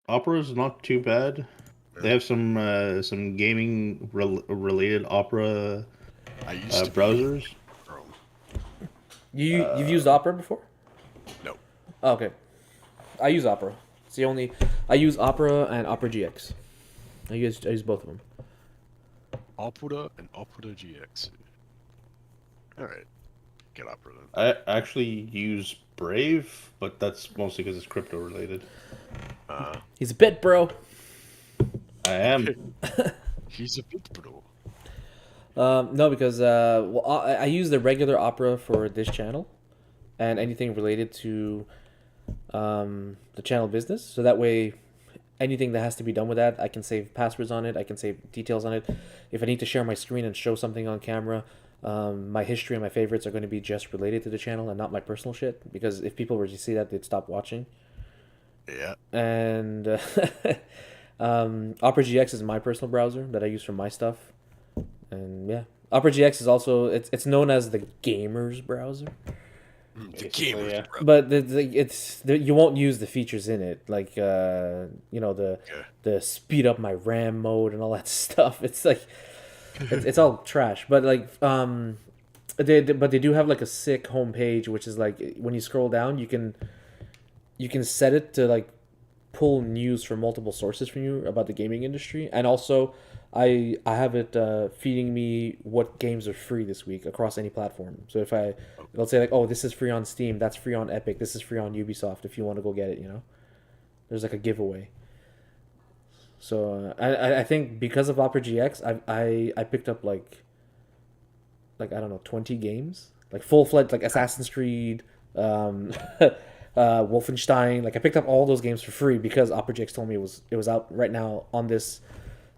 Opera is not too bad. They Yeah. have some gaming related Opera I used to be browsers. Chrome. You've used Uh, Opera before? No. Oh, okay, I use Opera. It's the only I use Opera and Opera GX. I use both of them. Opera and Opera GX. All right. Get Opera then. I actually use Brave, but that's mostly because it's crypto related. Uh, He's a bit bro. I am. he's a bit bro. No, because well, I use the regular Opera for this channel, and anything related to the channel business. So that way, anything that has to be done with that, I can save passwords on it. I can save details on it. If I need to share my screen and show something on camera, my history and my favorites are going to be just related to the channel and not my personal shit. Because if people were to see that, they'd stop watching. Yeah. And Opera GX is my personal browser that I use for my stuff. And yeah, Opera GX is also it's known as the gamers browser. The Basically, gamers, yeah. bro. But you won't use the features in it, like Okay. the speed up my RAM mode and all that stuff. It's like it's all trash. But like they do have like a sick homepage, which is like when you scroll down, you can set it to like pull news from multiple sources from you about the gaming industry, and also I have it feeding me what games are free this week across any platform. So if it'll say like, oh, this is free on Steam, that's free on Epic, this is free on Ubisoft. If you want to go get it, there's like a giveaway. So I think because of Opera GX, I picked up like I don't know 20 games, like full fledged like Assassin's Creed, Wolfenstein. Like I picked up all those games for free because Opera GX told me it was out right now on this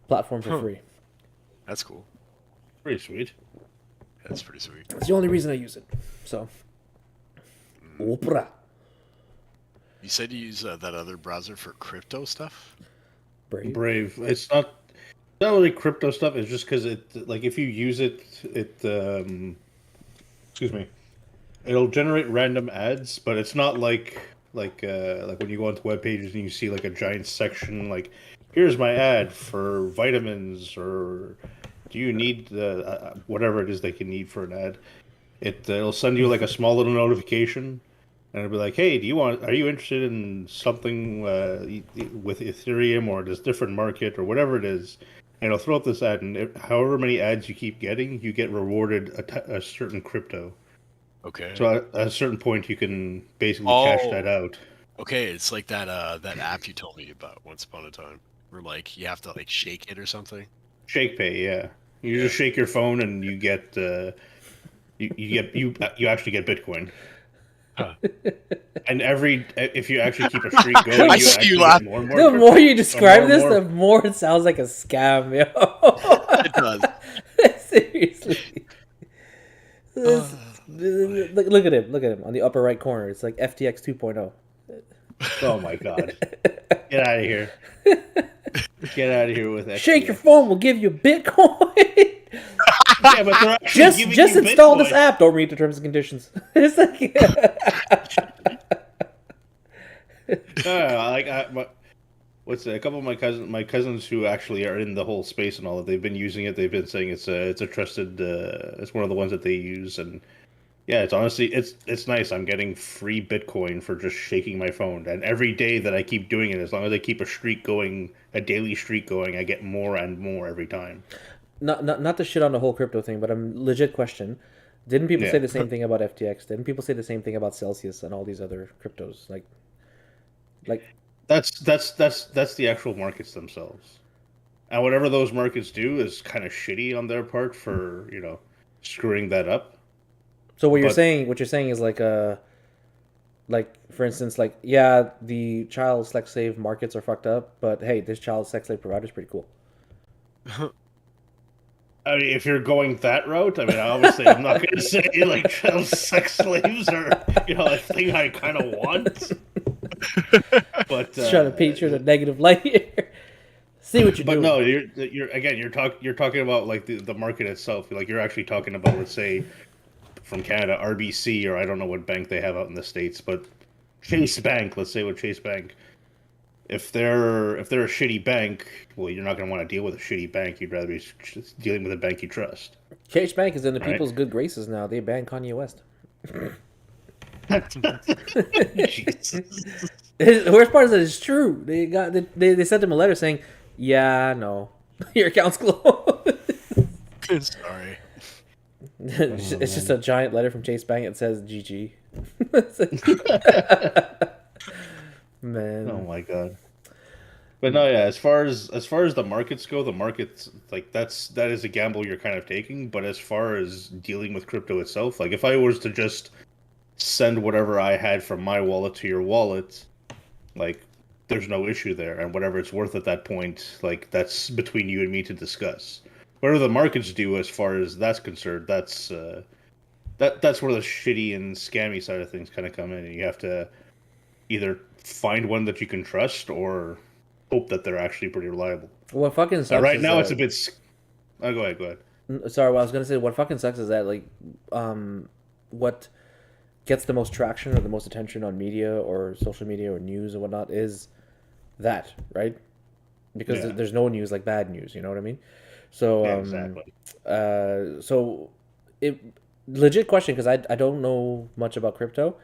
platform for Huh. free. That's cool. Pretty sweet. That's pretty sweet. It's the only reason I use it. So Opera You said you use that other browser for crypto stuff? Brave. Brave. It's not really crypto stuff. It's just because like if you use it, excuse me, it'll generate random ads, but it's not like when you go onto web pages and you see like a giant section like here's my ad for vitamins or do you need whatever it is they can need for an ad. It'll send you like a small little notification and it'll be like, "Hey, are you interested in something with Ethereum or this different market or whatever it is?" And it'll throw up this ad, and however many ads you keep getting, you get rewarded a certain crypto. Okay. So at a certain point, you can basically cash that Oh, out. okay. It's like that app you told me about once upon a time, where like you have to like shake it or something. Shake pay, yeah. You Yeah. just shake your phone and you get you actually get Bitcoin. Huh. And if you actually keep a streak going, I you see you actually get laugh. more and more The more you crypto, more describe and this, the more. more it sounds like a scam, It does. yo. Seriously. This, Uh, look at him. Look at him on the upper right corner. It's like FTX 2.0. Oh my god! Get out of here! Get out of here with Shake your FTX. phone. We'll give you Bitcoin. Yeah, but they're actually just giving just you install this Bitcoin. app. Don't read the terms and conditions. It's like Like what's it? A couple of my cousins who actually are in the whole space and all that. They've been using it. They've been saying it's a trusted. It's one of the ones that they use, and yeah, it's honestly it's nice. I'm getting free Bitcoin for just shaking my phone, and every day that I keep doing it, as long as I keep a streak going, a daily streak going, I get more and more every time. not to shit on the whole crypto thing, but I'm legit question. Didn't people say Yeah, the same thing about FTX? Didn't people say the same thing about Celsius and all these other cryptos? Like that's the actual markets themselves. And whatever those markets do is kind of shitty on their part for, screwing that up. so But what you're saying is like for instance, like yeah, the child sex slave markets are fucked up, but hey, this child sex slave provider is pretty cool. I mean, if you're going that route, I mean, obviously, I'm not going to say like child sex slaves are, a thing I kind of want. But Just trying to paint you in a negative light here. See what you're but doing. no, you're again, you're talking about like the market itself. Like you're actually talking about, let's say, from Canada, RBC, or I don't know what bank they have out in the states, but Chase Bank. Let's say with Chase Bank. if they're a shitty bank, well, you're not going to want to deal with a shitty bank. You'd rather be just dealing with a bank you trust. Chase Bank is in the Right. people's good graces now. They banned Kanye West. Jesus. The worst part is that it's true. They sent him a letter saying, "Yeah, no, your account's closed." Sorry. It's just a giant letter from Chase Bank. It says "GG." Man, Oh my god. But no, yeah. As far as the markets go, the markets like that is a gamble you're kind of taking. But as far as dealing with crypto itself, like if I was to just send whatever I had from my wallet to your wallet, like there's no issue there, and whatever it's worth at that point, like that's between you and me to discuss. Whatever the markets do, as far as that's concerned, that's where the shitty and scammy side of things kind of come in, and you have to either find one that you can trust or hope that they're actually pretty reliable. what fucking sucks Right is now, that, it's a bit. Oh, go ahead. Go ahead. Sorry, what I was gonna say. What fucking sucks is that what gets the most traction or the most attention on media or social media or news and whatnot is that, right? Because Yeah. there's no news like bad news. You know what I mean? So Yeah, exactly. so it legit question because I don't know much about crypto.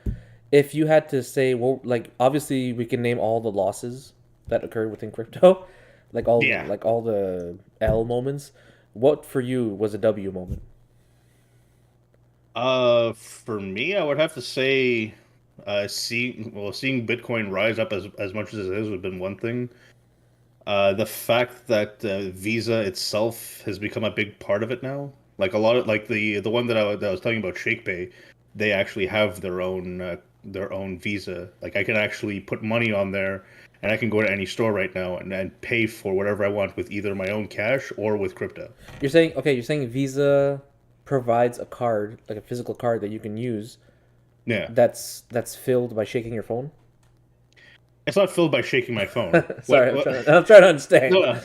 If you had to say, well, like obviously we can name all the losses that occurred within crypto, Yeah. like all the L moments. What for you was a W moment? For me, I would have to say, seeing Bitcoin rise up as much as it has been one thing. The fact that Visa itself has become a big part of it now, like a lot of like the one that I was talking about, ShakePay, they actually have their own Visa. Like I can actually put money on there, and I can go to any store right now and pay for whatever I want with either my own cash or with crypto. You're saying okay. You're saying Visa provides a card, like a physical card that you can use. Yeah, That's filled by shaking your phone. it's not filled by shaking my phone. Sorry, What- I'm trying to understand. No, no.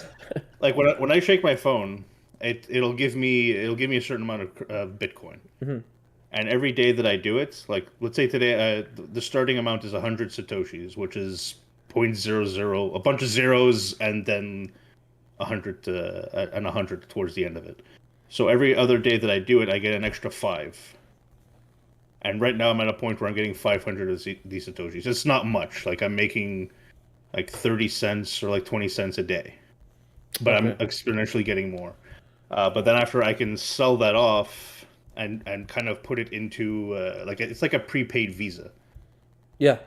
Like when I shake my phone, it'll give me a certain amount of Bitcoin. Mhm. And every day that I do it, like let's say today, the starting amount is 100 satoshis, which is 0.00, a bunch of zeros, and then 100 and 100 towards the end of it. So every other day that I do it, I get an extra 5. And right now I'm at a point where I'm getting 500 of these satoshis. It's not much. Like I'm making like 30 cents or like 20 cents a day, but I'm Okay. exponentially getting more. But then after I can sell that off and kind of put it into like it's like a prepaid Visa. Yeah.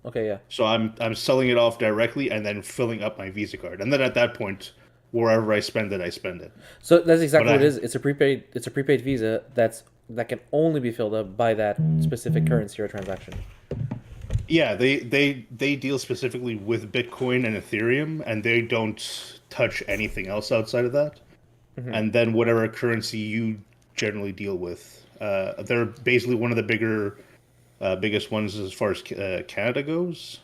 Okay. Yeah. So I'm selling it off directly and then filling up my Visa card, and then at that point, wherever I spend it, I spend it. So that's exactly But what it I- is. It's a prepaid. It's a prepaid Visa that can only be filled up by that specific currency or transaction. Yeah, they deal specifically with Bitcoin and Ethereum, and they don't touch anything else outside of that. And then whatever currency you generally deal with, they're basically one of the biggest ones as far as Canada goes.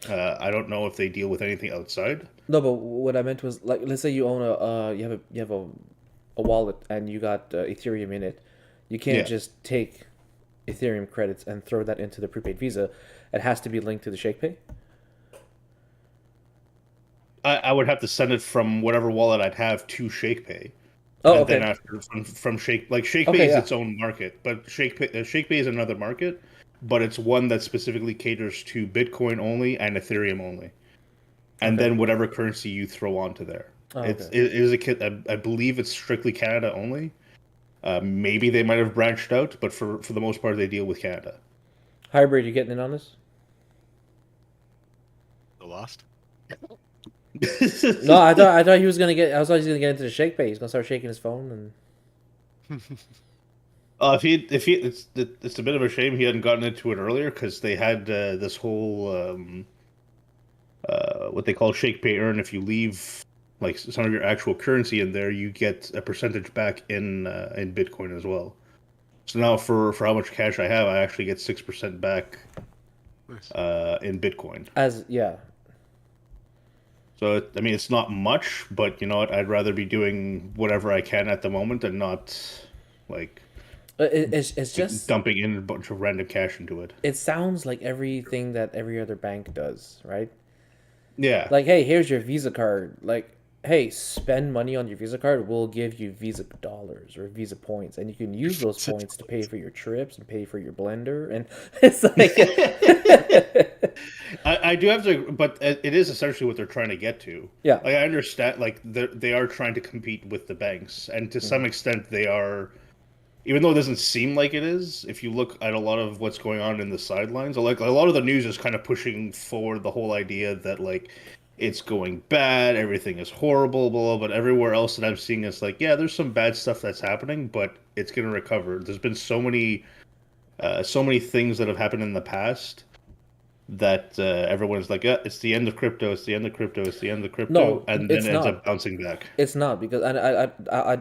I don't know if they deal with anything outside. No, but what I meant was like, let's say you own you have a wallet and you got Ethereum in it. You can't Yeah. just take Ethereum credits and throw that into the prepaid Visa. It has to be linked to the ShakePay. I would have to send it from whatever wallet I'd have to ShakePay. Oh, And okay. then after from ShakePay Okay, is yeah. its own market, but ShakePay is another market, but it's one that specifically caters to Bitcoin only and Ethereum only, and Okay. then whatever currency you throw onto there. Oh, It's okay. it is a kit. I believe it's strictly Canada only. Maybe they might have branched out, but for the most part, they deal with Canada. Hybrid, you getting in on this? The lost. No, I thought he was gonna get. I thought he was gonna get into the ShakePay. He's gonna start shaking his phone and. It's a bit of a shame he hadn't gotten into it earlier because they had this whole what they call Shake Pay Earn. If you leave like some of your actual currency in there, you get a percentage back in Bitcoin as well. So now for how much cash I have, I actually get 6% back Nice. in Bitcoin. As yeah, So I mean, it's not much, but you know what? I'd rather be doing whatever I can at the moment and not like it's just dumping in a bunch of random cash into it. it sounds like everything that every other bank does, right? Yeah. Like, hey, here's your Visa card. Like, hey, spend money on your Visa card. We'll give you Visa dollars or Visa points, and you can use those points to pay for your trips and pay for your blender. And it's like, I do have to, but it is essentially what they're trying to get to. yeah, Like I understand, like they are trying to compete with the banks, and to some extent they are. Even though it doesn't seem like it is, if you look at a lot of what's going on in the sidelines, like a lot of the news is kind of pushing forward the whole idea that like it's going bad, everything is horrible, blah, blah. But everywhere else that I'm seeing, it's like, yeah, there's some bad stuff that's happening, but it's gonna recover. There's been so many things that have happened in the past that everyone's like, yeah, it's the end of crypto, it's the end of crypto, it's the end of crypto, no, and then it's it ends not. up bouncing back. It's not because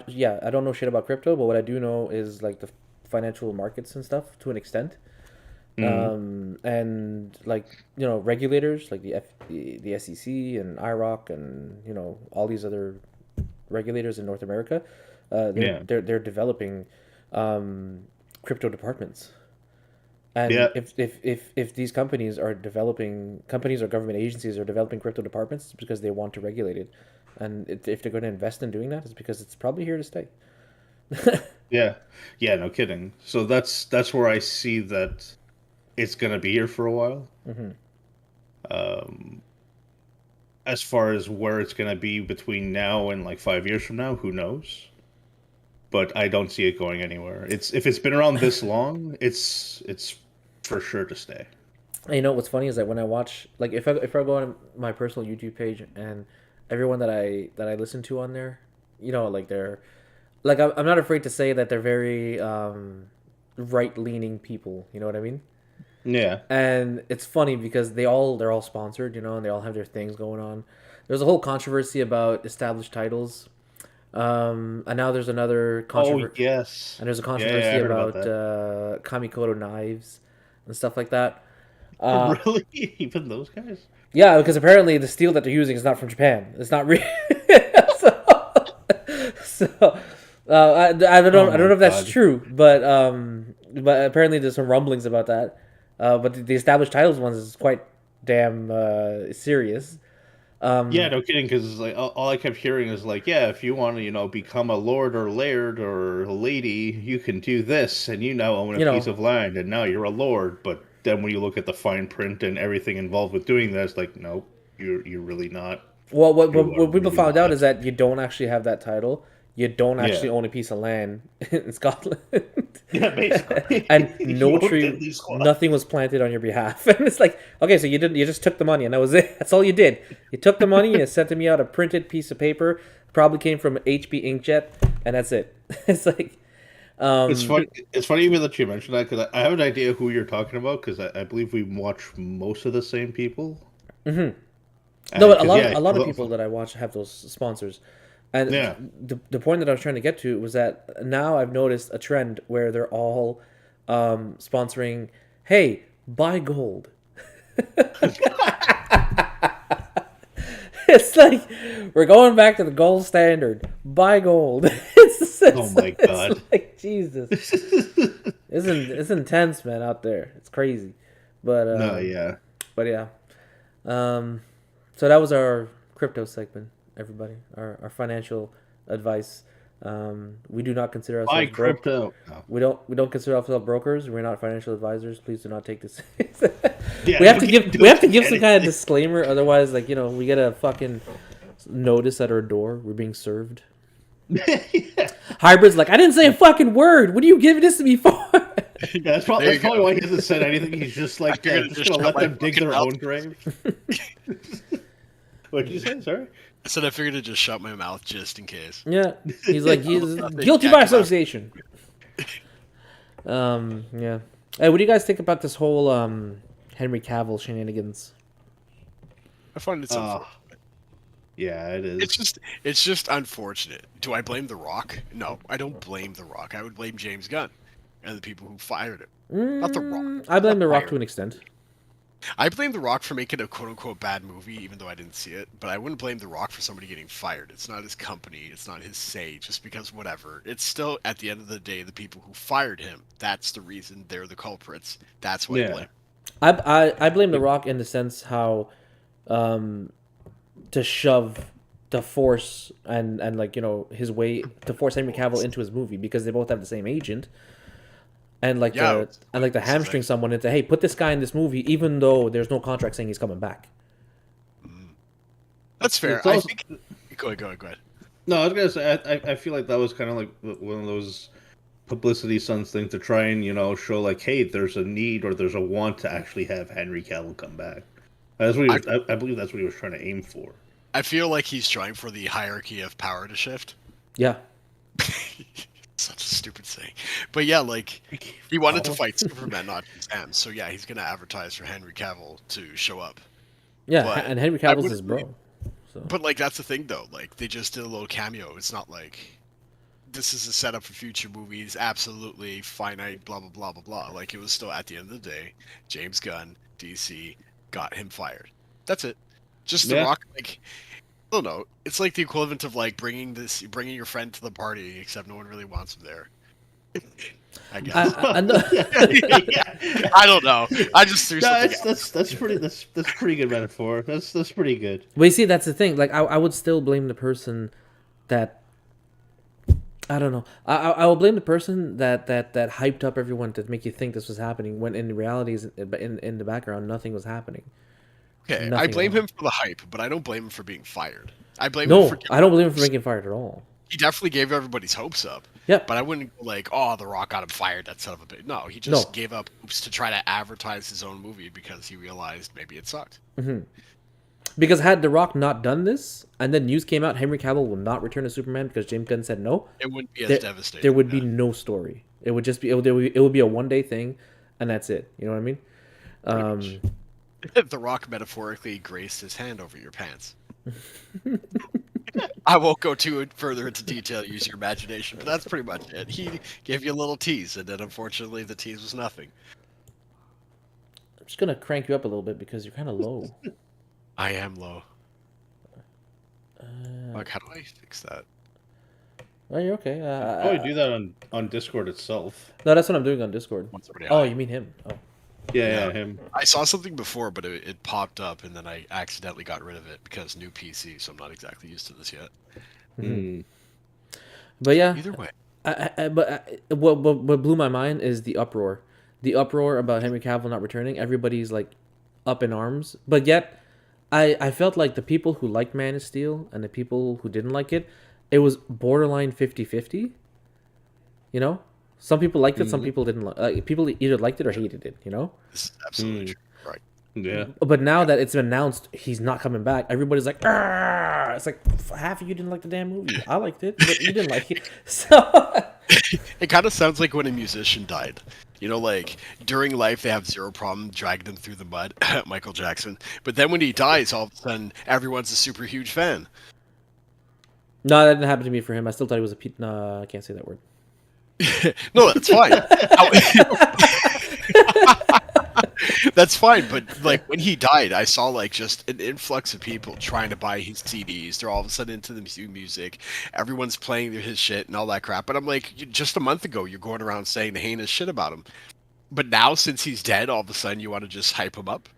yeah, I don't know shit about crypto, but what I do know is like the financial markets and stuff to an extent. Mhm. And like regulators like the SEC and IROC and all these other regulators in North America, Yeah, they're developing crypto departments. And yeah, if these companies are developing companies or government agencies are developing crypto departments, it's because they want to regulate it, and if they're going to invest in doing that, it's because it's probably here to stay. yeah, yeah. No kidding. So that's where I see that it's gonna be here for a while. Hmm. Um, as far as where it's gonna be between now and like 5 years from now, who knows? But I don't see it going anywhere. It's if it's been around this long, it's for sure to stay. And what's funny is that when I watch, like, if I go on my personal YouTube page and everyone that I listen to on there, like they're like I'm not afraid to say that they're very right leaning people. You know what I mean? Yeah. And it's funny because they're all sponsored, and they all have their things going on. There's a whole controversy about established titles, and now there's another Oh controversy, yes. and there's a Yeah, yeah, I controversy heard about about that. Kamikoto knives and stuff like that. Really? Even those guys? Yeah, because apparently the steel that they're using is not from Japan. It's not real. so, so Oh I don't my know if that's god. true, but apparently there's some rumblings about that. But the established titles ones is quite damn serious. Yeah, Um, no kidding. Because like all I kept hearing is like, yeah, if you want to, become a lord or laird or a lady, you can do this, and you now own a you piece know of land, and now you're a lord. But then when you look at the fine print and everything involved with doing that, it's like, nope, you're really not. Well, You are what people really found out not. is that you don't actually have that title. You don't Yeah. actually own a piece of land in Scotland, Yeah, basically. and You no own tree, Diddley Squad. nothing was planted on your behalf. And it's like, okay, so you didn't, you just took the money, and that was it. That's all you did. You took the money and you sent me out a printed piece of paper. Probably came from HB inkjet, and that's it. It's like, It's um, funny. It's funny even that you mentioned that because I have an idea who you're talking about because I believe we watch most of the same people. mhm. No, And but a because lot of yeah, a lot of people that I watch have those sponsors, and yeah. the point that I was trying to get to was that now I've noticed a trend where they're all sponsoring. Hey, buy gold. It's like we're going back to the gold standard. Buy gold. Oh my god. It's like Jesus. It's intense, man, out there. It's crazy, but No, um, yeah. but yeah. Um, so that was our crypto segment, everybody. Our financial advice. We do not consider Buy ourselves broke. crypto. No. We don't consider ourselves brokers. We're not financial advisors. Please do not take this. Yeah, we have to don't give we have to do give some kind of anything. disclaimer. Otherwise, like we get a fucking notice at our door. We're being served. Yeah. Hybrid's like, I didn't say a fucking word. What are you giving this to me for? Yeah, There you that's probably go. why he hasn't said anything. He's just I like, yeah, figured to just just gonna shut let my them dig fucking their mouth. own grave. What'd you say? Sorry. I said I figured to just shut my mouth just in case. Yeah, he's like he's Nothing guilty can't by come out. association. Yeah. Hey, what do you guys think about this whole Henry Cavill shenanigans? I find it's unfortunate. Yeah, it is. It's just unfortunate. Do I blame The Rock? No, I don't blame The Rock. I would blame James Gunn and the people who fired him. Not The Rock. I blame Not The Rock fired to him. an extent. I blame The Rock for making a quote unquote bad movie, even though I didn't see it. But I wouldn't blame The Rock for somebody getting fired. It's not his company. It's not his say. Just because whatever. It's still at the end of the day the people who fired him. That's the reason they're the culprits. That's what I Yeah. blame. I blame The Rock in the sense how to shove to force and like his way to force Henry Cavill into his movie because they both have the same agent and like Yeah, to hamstring someone into, hey, put this guy in this movie even though there's no contract saying he's coming back. that's fair. It's I also- think. Go ahead. No, I was gonna say I feel like that was kind of like one of those publicity stunts thing to try and show like, hey, there's a need or there's a want to actually have Henry Cavill come back. That's what he was, I believe that's what he was trying to aim for. I feel like he's trying for the hierarchy of power to shift. Yeah. Such a stupid saying. But yeah, like, he wanted to fight Superman, not Sam. So yeah, he's going to advertise for Henry Cavill to show up. Yeah, But and Henry I Cavill's wouldn't his bro. So But, like, that's the thing, though. Like, they just did a little cameo. It's not like this is a setup for future movies, absolutely finite, blah, blah, blah, blah, blah. Like, it was still, at the end of the day, James Gunn, DC, got him fired. That's it. Just The Yeah. Rock, like, I don't know. It's like the equivalent of, like, bringing your friend to the party, except no one really wants him there. I guess. I know. Yeah. I don't know. I just threw No, something out. that's pretty good metaphor. That's pretty good. But you see, that's the thing. Like, I would still blame the person that. I don't know. I will blame the person that hyped up everyone to make you think this was happening when in reality, in the background, nothing was happening. Okay, I Nothing blame at all. him for the hype, but I don't blame him for being fired. I blame him No, for I don't blame him for making fired at all. he definitely gave everybody's hopes up. Yep. But I wouldn't go like, oh, The Rock got him fired, that son of a bitch. No, he just No. gave up hopes to try to advertise his own movie because he realized maybe it sucked. Because had The Rock not done this, and then news came out, Henry Cavill will not return as Superman because James Gunn said no, It wouldn't be as there, devastating. there would be yeah. no story. It would just be it would be a one day thing, and that's it. You know what I mean? The Rock metaphorically graced his hand over your pants. I won't go too further into detail, use your imagination, but that's pretty much it. He gave you a little tease, and then unfortunately the tease was nothing. I'm just gonna crank you up a little bit because you're kind of low. I am low. Like, how do I fix that? Oh, you're okay. Probably do that on Discord itself. No, that's what I'm doing on Discord. One's pretty Oh, high. you mean him? Oh, Yeah, him. I saw something before, but it popped up, and then I accidentally got rid of it because new PC, so I'm not exactly used to this yet. Hmm. but yeah. Either way, What blew my mind is the uproar. The uproar about Henry Cavill not returning. Everybody's like up in arms, but yet I felt like the people who liked Man of Steel and the people who didn't like it, it was borderline 50-50. You know, some people liked it, some people didn't like. People either liked it or hated it. You know, this is absolutely true. Right. Yeah. but now that it's been announced he's not coming back, everybody's like, "Argh!" It's like half of you didn't like the damn movie. I liked it, but you didn't like it. So It kind of sounds like when a musician died. You know, like during life they have zero problem dragging them through the mud, Michael Jackson. But then when he dies, all of a sudden everyone's a super huge fan. no, that didn't happen to me for him. I still thought he was a no, I can't say that word. No, that's fine. That's fine, but like when he died, I saw like just an influx of people trying to buy his CDs. They're all of a sudden into the music. Everyone's playing his shit and all that crap. But I'm like, just a month ago, you're going around saying the heinous shit about him. But now, since he's dead, all of a sudden you want to just hype him up.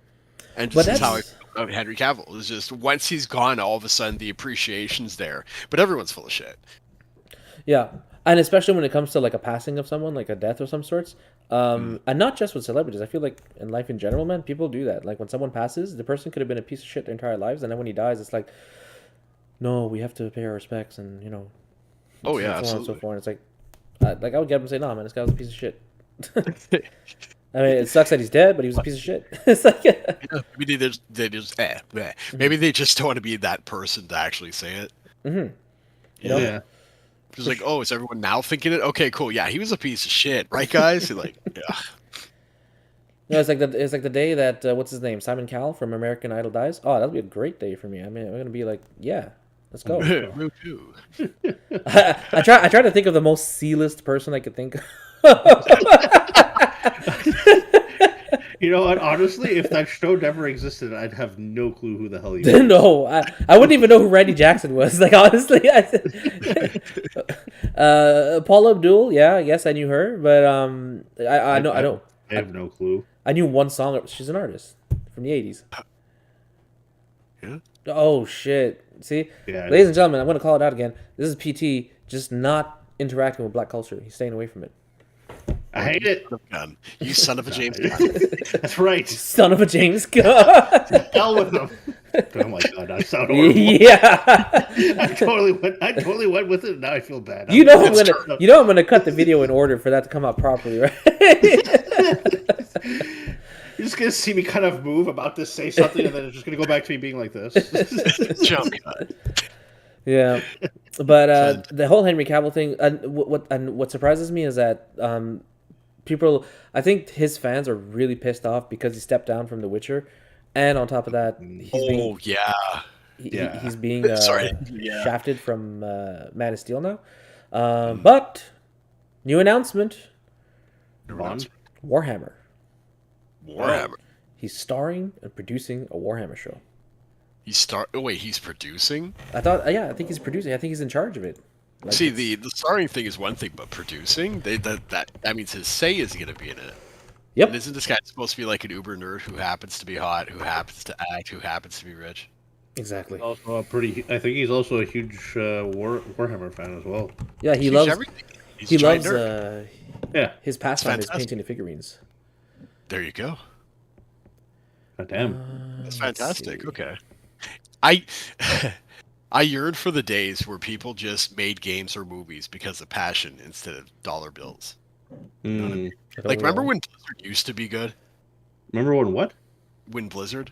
And But just is how I that's- feel about Henry Cavill is just once he's gone, all of a sudden the appreciation's there. But everyone's full of shit. Yeah, and especially when it comes to like a passing of someone, like a death of some sorts, and not just with celebrities. I feel like in life in general, man, people do that. Like when someone passes, the person could have been a piece of shit their entire lives, and then when he dies, it's like, no, we have to pay our respects, and Oh so yeah, on and so absolutely. forth. It's like I would get up and say, nah, man, this guy was a piece of shit. I mean, it sucks that he's dead, but he was a piece of shit. It's like, Maybe maybe they just don't want to be that person to actually say it. you know, Yeah. Just like, oh, is everyone now thinking it? Okay, cool. Yeah, he was a piece of shit, right, guys? You're like, yeah. No, it's like the day that what's his name, Simon Cowell from American Idol dies. Oh, that'll be a great day for me. I mean, I'm gonna be like, yeah, let's go. Me too. I try to think of the most C-list person I could think of. You know what? Honestly, if that show never existed, I'd have no clue who the hell he was. No, I wouldn't even know who Randy Jackson was. Like honestly, Paula Abdul, yeah, I guess I knew her, but I have no clue. I knew one song. She's an artist from the '80s. Yeah. Oh shit! See, Yeah. ladies and gentlemen, I'm going to call it out again. This is PT just not interacting with black culture. He's staying away from it. I hate it. Gun. You son of a James Gunn. That's right. Son of a James Gunn. Hell with him. Oh my god, that sound horrible. Yeah. I totally went with it. And now I feel bad. You know I'm gonna cut the video in order for that to come out properly, right? You're just gonna see me kind of move about to say something, and then it's just gonna go back to me being like this. Jump cut. Yeah, but the whole Henry Cavill thing, and what surprises me is that people, I think his fans are really pissed off because he stepped down from The Witcher, and on top of that, he's being Sorry. Yeah. shafted from Man of Steel now. But new announcement: Warhammer. Warhammer. He's starring and producing a Warhammer show. He's producing? I think he's producing. I think he's in charge of it. Like, See, the starring thing is one thing, but producing, that means his say is going to be in it. Yep. And isn't this guy supposed to be like an uber nerd who happens to be hot, who happens to act, who happens to be rich? Exactly. Also I think he's also a huge Warhammer fan as well. Yeah, he Huge loves everything. He's he a giant loves nerd. Yeah. his pastime is fantastic. painting the figurines. There you go. God damn. That's Let's fantastic. see. Okay. I I yearn for the days where people just made games or movies because of passion instead of dollar bills. Mm. Like, remember when Blizzard used to be good? Remember when what? When Blizzard?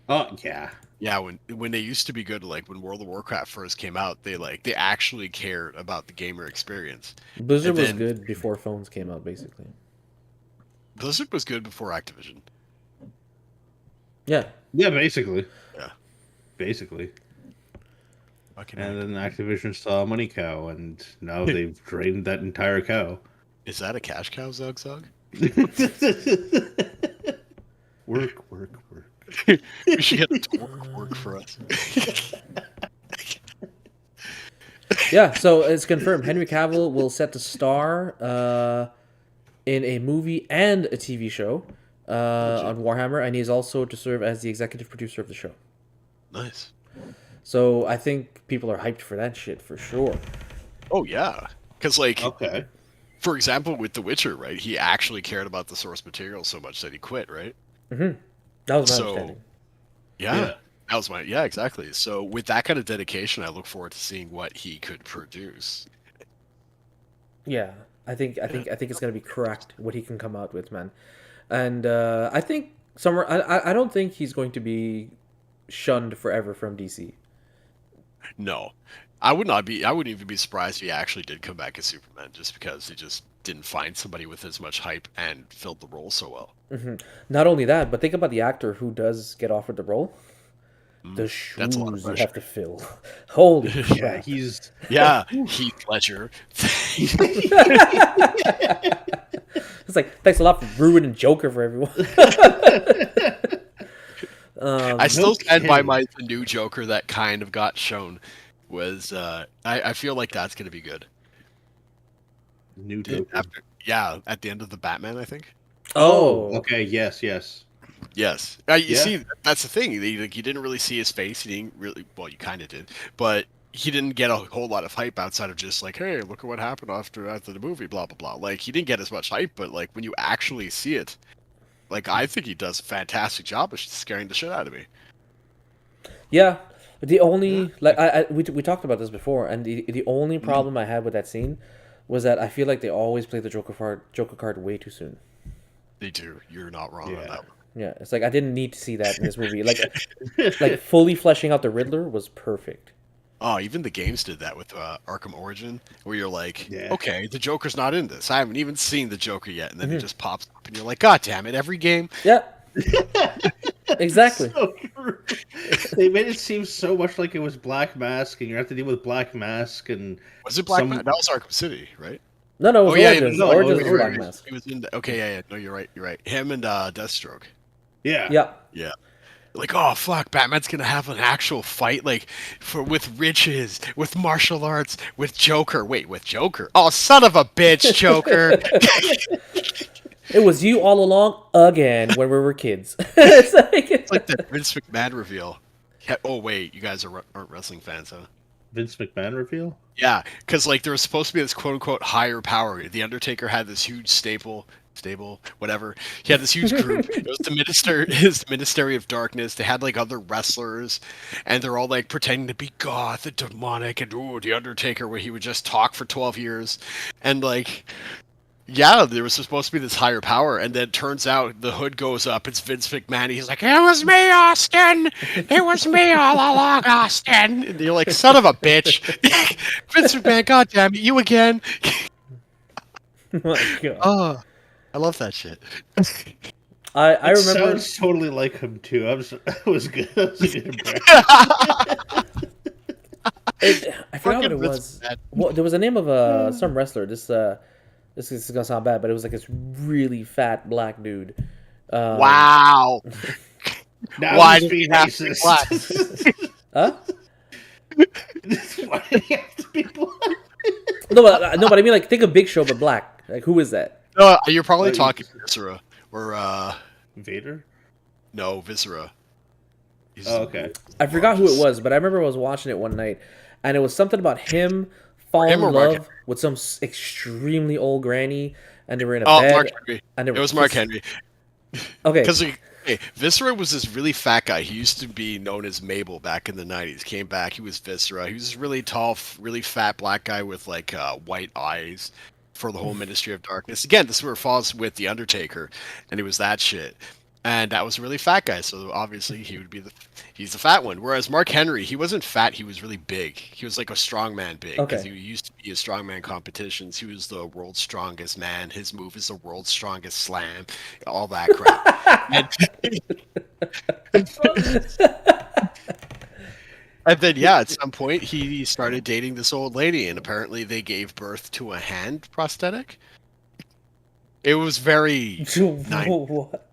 Oh yeah. Yeah, when they used to be good, like when World of Warcraft first came out, they actually cared about the gamer experience. Blizzard And was then- good before phones came out, basically. Blizzard was good before Activision. Yeah. Yeah, basically. Yeah. Basically. Fucking And then Activision saw a money cow, and now they've drained that entire cow. Is that a cash cow, Zug Zug? Work. We should get the work for us. Yeah, so it's confirmed. Henry Cavill will set to star in a movie and a TV show on Warhammer, and he's also to serve as the executive producer of the show. Nice. So I think people are hyped for that shit for sure. Oh yeah, because like, Okay. for example, with The Witcher, right? He actually cared about the source material so much that he quit, right? That was my So- understanding. Yeah. That was exactly. So with that kind of dedication, I look forward to seeing what he could produce. Yeah, I think it's gonna be correct what he can come out with, man. And I think somewhere I don't think he's going to be shunned forever from DC. No, I wouldn't even be surprised if he actually did come back as Superman, just because he just didn't find somebody with as much hype and filled the role so well. Not only that, but think about the actor who does get offered the role. The That's a lot of shoes you pressure. have to fill. Holy Yeah, crap! he's Yeah, Heath Ledger. It's like thanks a lot for ruining Joker for everyone. I still stand by kidding. the new Joker that kind of got shown was I feel like that's gonna be good. new Joker. At the end of the Batman, I think. Oh, Okay. Yes. Yes. You Yeah. see, that's the thing. You didn't really see his face. He didn't really. Well, you kind of did, but he didn't get a whole lot of hype outside of just like, hey, look at what happened after the movie, blah blah blah. Like he didn't get as much hype, but like when you actually see it, like I think he does a fantastic job of scaring the shit out of me. yeah. The only we talked about this before, and the only problem I had with that scene was that I feel like they always play the Joker card way too soon. They do. You're not wrong on Yeah. that one. Yeah, it's like I didn't need to see that in this movie. Like fully fleshing out the Riddler was perfect. Oh, even the games did that with Arkham Origin, where you're like, Yeah. okay, the Joker's not in this. I haven't even seen the Joker yet, and then he just pops up, and you're like, God damn it! Every game. Yeah. Exactly. So true. They made it seem so much like it was Black Mask, and you have to deal with Black Mask, and Was it Black Some- Mask? That was Arkham City, right? No, it was Oh, yeah, Origins. no, Origins was Origins. Black Mask. He was in. Okay, yeah. No, you're right. Him and Deathstroke. yeah, Yeah. Yeah. Like, oh fuck, Batman's gonna have an actual fight, like, with riches, with martial arts, with Joker. Wait, with Joker? Oh, son of a bitch, Joker! It was you all along again when we were kids. It's like It's like the Vince McMahon reveal. Oh wait, you guys aren't wrestling fans, huh? Vince McMahon reveal? Yeah, because like there was supposed to be this quote unquote higher power. The Undertaker had this huge stable, whatever. He had this huge group. It was the minister, his Ministry of Darkness. They had like other wrestlers, and they're all like pretending to be goth and demonic, and the Undertaker, where he would just talk for 12 years, and like. Yeah, there was supposed to be this higher power, and then it turns out the hood goes up. It's Vince McMahon. He's like, "It was me, Austin. It was me all along, Austin." And you're like, "Son of a bitch, Vince McMahon! God damn it, you again!" Oh my God. Oh, I love that shit. I It remember. sounds totally like him too. That was good. That was a good impression. I forgot what it Fucking Vince was. McMahon. Well, there was a name of some wrestler. This is gonna sound bad, but it was like this really fat black dude. Wow. Now Why he's did being he have to be black? racist. Huh? Why did he have to be black? No, but I mean, like, think of Big Show, but black. Like, who is that? No, you're probably Oh, talking Viscera or Vader? no Viscera. He's- Oh, okay. I forgot who it was, but I remember I was watching it one night, and it was something about him falling Him or in Mark love Henry? with some extremely old granny, and they were in a Oh, bed. Mark Henry. And they It were was Mark kissing- Henry. Okay, Because Viscera was this really fat guy. He used to be known as Mabel back in the 90s. Came back, he was Viscera. He was this really tall, really fat black guy with like white eyes for the whole Ministry of Darkness. Again, this is where it falls with The Undertaker, and he was that shit. And that was a really fat guy, so obviously he's the fat one. Whereas Mark Henry, he wasn't fat, he was really big. He was like a strongman big, because Okay. he used to be in strongman competitions. He was the world's strongest man. His move is the world's strongest slam, all that crap. And then, yeah, at some point he started dating this old lady, and apparently they gave birth to a hand prosthetic. It was very what?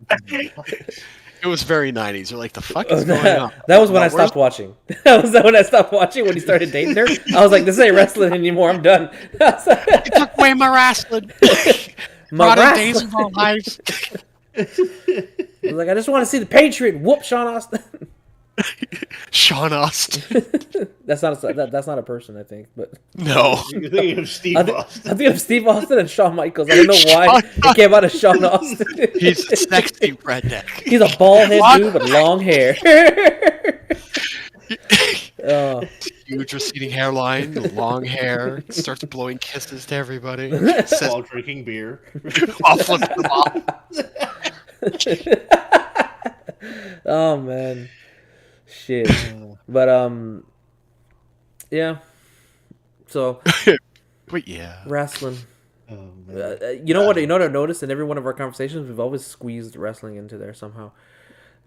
It was very 90s. You're like, the fuck Oh, is going on? that was when I But where's- stopped watching. That was when I stopped watching when he started dating her. I was like, this ain't wrestling anymore. I'm done. I was like, You took away my wrestling. my Brought in days wrestling. of our lives. I was like, I just want to see the Patriot whoop Sean Austin. Sean Austin. that's not a person, I think. But No. You're thinking of Steve I'm Austin. thinking of Steve Austin and Shawn Michaels. I don't know why it came out of Sean Austin. He's a sexy redneck. He's a bald head What? dude with long hair. Oh. Huge receding hairline, long hair, starts blowing kisses to everybody. Says, While drinking beer. I'll flip them off. Oh man, shit. But yeah. So But yeah. wrestling. Oh, man. You know what? You know what I've noticed in every one of our conversations, we've always squeezed wrestling into there somehow.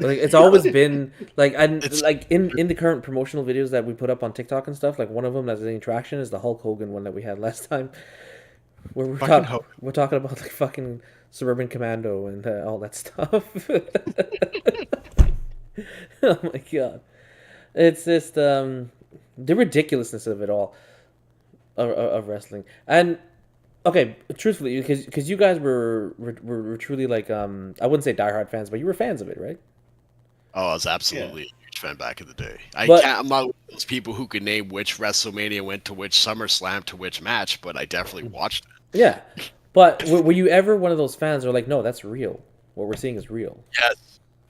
Like it's always been like in the current promotional videos that we put up on TikTok and stuff. Like one of them that's getting traction is the Hulk Hogan one that we had last time, where Fucking Hogan. we're talking about like fucking Suburban Commando and all that stuff. Oh my god, it's just the ridiculousness of it all of wrestling. And okay, truthfully, because you guys were truly like I wouldn't say diehard fans, but you were fans of it, right? Oh, I was absolutely a huge fan back in the day. But- I'm not one of those people who could name which WrestleMania went to which SummerSlam to which match, but I definitely watched it. Yeah, but were you ever one of those fans who are like, no, that's real. What we're seeing is real. Yes.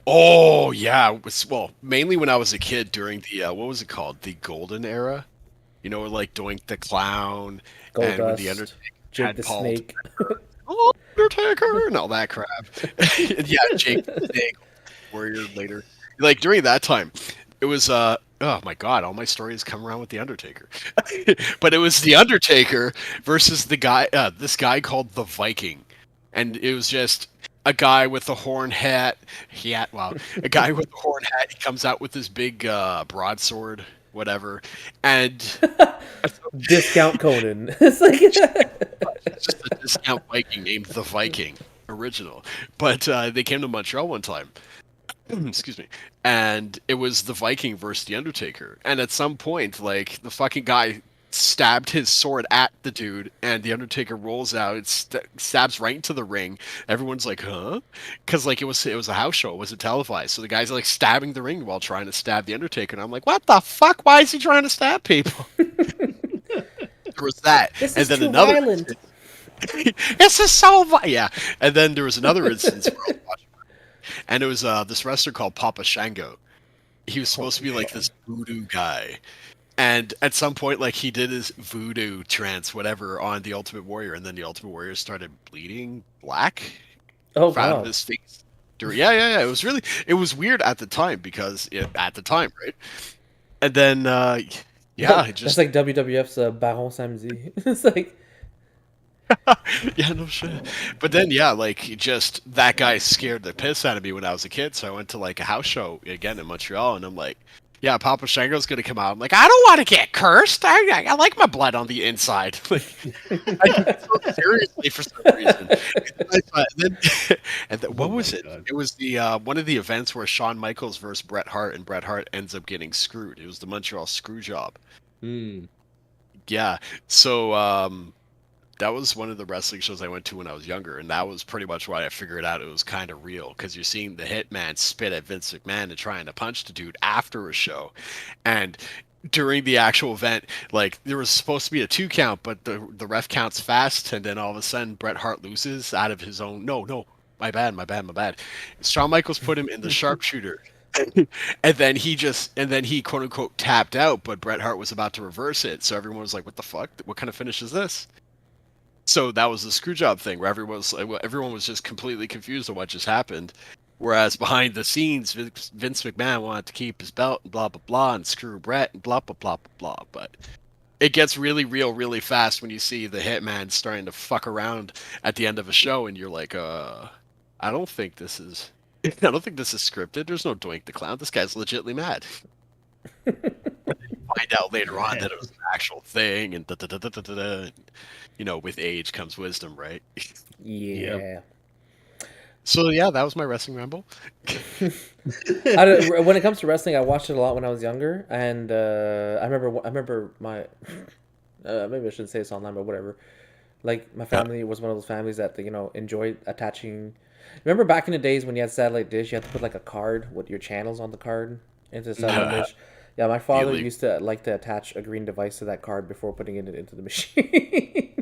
Oh, yeah. Well, mainly when I was a kid during the, what was it called? The Golden Era? You know, like Doink the Clown and when the Goldust, Undertaker Jake had the Paul Snake. Oh, Undertaker and all that crap. Yeah, Jake the Snake, Warrior later. Like during that time, it was oh my god, all my stories come around with the Undertaker. But it was the Undertaker versus the guy this guy called the Viking. And it was just a guy with a horn hat. A guy with a horn hat. He comes out with this big broadsword, whatever. And Discount Conan. It's like it's just a discount Viking named the Viking original. But they came to Montreal one time. Excuse me. And it was the Viking versus the Undertaker. And at some point, like the fucking guy stabbed his sword at the dude, and the Undertaker rolls out, stabs right into the ring. Everyone's like, huh? Because like it was a house show, it wasn't televised, so the guy's like stabbing the ring while trying to stab the Undertaker, and I'm like, what the fuck? Why is he trying to stab people? There was that, This and is then too another. violent. This is so yeah. And then there was another instance where I was watching, and it was this wrestler called Papa Shango. He was supposed to be like this voodoo guy. And at some point, like he did his voodoo trance, whatever, on the Ultimate Warrior, and then the Ultimate Warrior started bleeding black Oh out of god. his face. Yeah. It was weird at the time because at the time, right? And then, yeah, it just That's like WWF's Baron Samedi. It's like, yeah, no shit. But then, yeah, like just that guy scared the piss out of me when I was a kid. So I went to like a house show again in Montreal, and I'm like, yeah, Papa Shango's gonna come out. I'm like, I don't want to get cursed. I like my blood on the inside. Like, I took it so seriously for some reason. And then, what Oh was my it? God. It was the one of the events where Shawn Michaels versus Bret Hart, and Bret Hart ends up getting screwed. It was the Montreal screw job. Yeah. So that was one of the wrestling shows I went to when I was younger, and that was pretty much why I figured out it was kind of real, because you're seeing the Hitman spit at Vince McMahon and trying to punch the dude after a show, and during the actual event, like there was supposed to be a 2 count, but the ref counts fast, and then all of a sudden Bret Hart loses out of his own. No, my bad. Shawn Michaels put him in the sharpshooter. And then he quote unquote tapped out, but Bret Hart was about to reverse it, so everyone was like, "What the fuck? What kind of finish is this?" So that was the screw job thing where everyone was just completely confused on what just happened. Whereas behind the scenes, Vince McMahon wanted to keep his belt and blah blah blah, and screw Brett and blah blah blah blah blah. But it gets really real really fast when you see the Hitman starting to fuck around at the end of a show, and you're like, I don't think this is scripted. There's no Doink the Clown. This guy's legitimately mad. Find out later on that it was an actual thing, and and, you know, with age comes wisdom, right? yeah. So yeah, that was my wrestling ramble. When it comes to wrestling, I watched it a lot when I was younger, and I remember my maybe I shouldn't say this online, but whatever. Like my family was one of those families that enjoyed attaching. Remember back in the days when you had satellite dish, you had to put like a card with your channels on the card into the satellite dish. Yeah, my father Really? used to like to attach a green device to that card before putting it into the machine.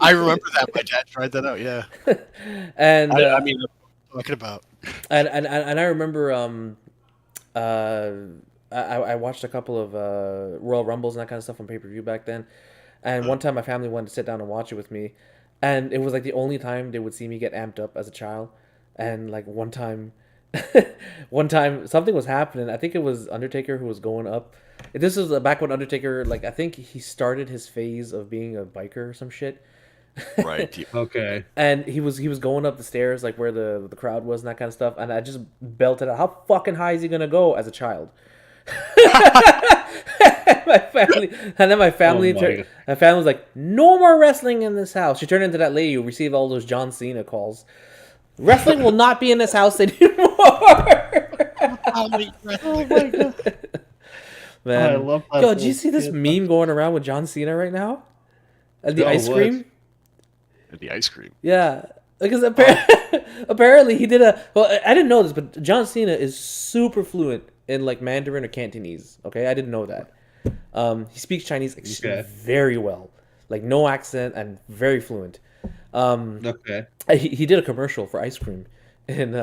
I remember that. My dad tried that out. Yeah, And I mean, I'm talking about. and I remember I watched a couple of Royal Rumbles and that kind of stuff on pay-per-view back then. And one time my family wanted to sit down and watch it with me. And it was like the only time they would see me get amped up as a child. And like one time something was happening. I think it was Undertaker who was going up. This was back when Undertaker, like, I think he started his phase of being a biker or some shit. Right. Yeah. Okay. And he was going up the stairs, like where the crowd was and that kind of stuff. And I just belted out, how fucking high is he gonna go as a child? My family, and then my family, Oh my God. my family was like, "No more wrestling in this house." She turned into that lady who received all those John Cena calls. Wrestling will not be in this house anymore. Oh my God. Man, I love that yo, did you little see this kid. meme going around with John Cena right now? And the No, ice what? cream. The ice cream. Yeah, because apparently he did a. Well, I didn't know this, but John Cena is super fluent in like Mandarin or Cantonese. Okay, I didn't know that. He speaks Chinese Okay. very well, like no accent and very fluent. Okay. He did a commercial for ice cream, and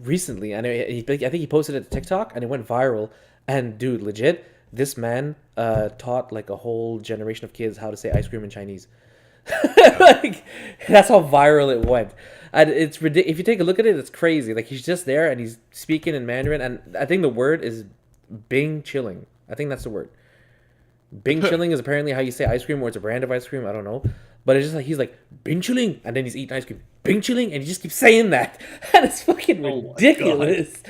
recently, and I think he posted it to TikTok, and it went viral. And dude, legit, this man taught like a whole generation of kids how to say ice cream in Chinese. Like that's how viral it went, and it's ridiculous. If you take a look at it, it's crazy. Like he's just there and he's speaking in Mandarin, and I think the word is Bing Chilling. I think that's the word. Bing Chilling is apparently how you say ice cream, or it's a brand of ice cream. I don't know, but it's just like he's like Bing Chilling, and then he's eating ice cream. Bing Chilling, and he just keeps saying that, and it's fucking Oh my ridiculous,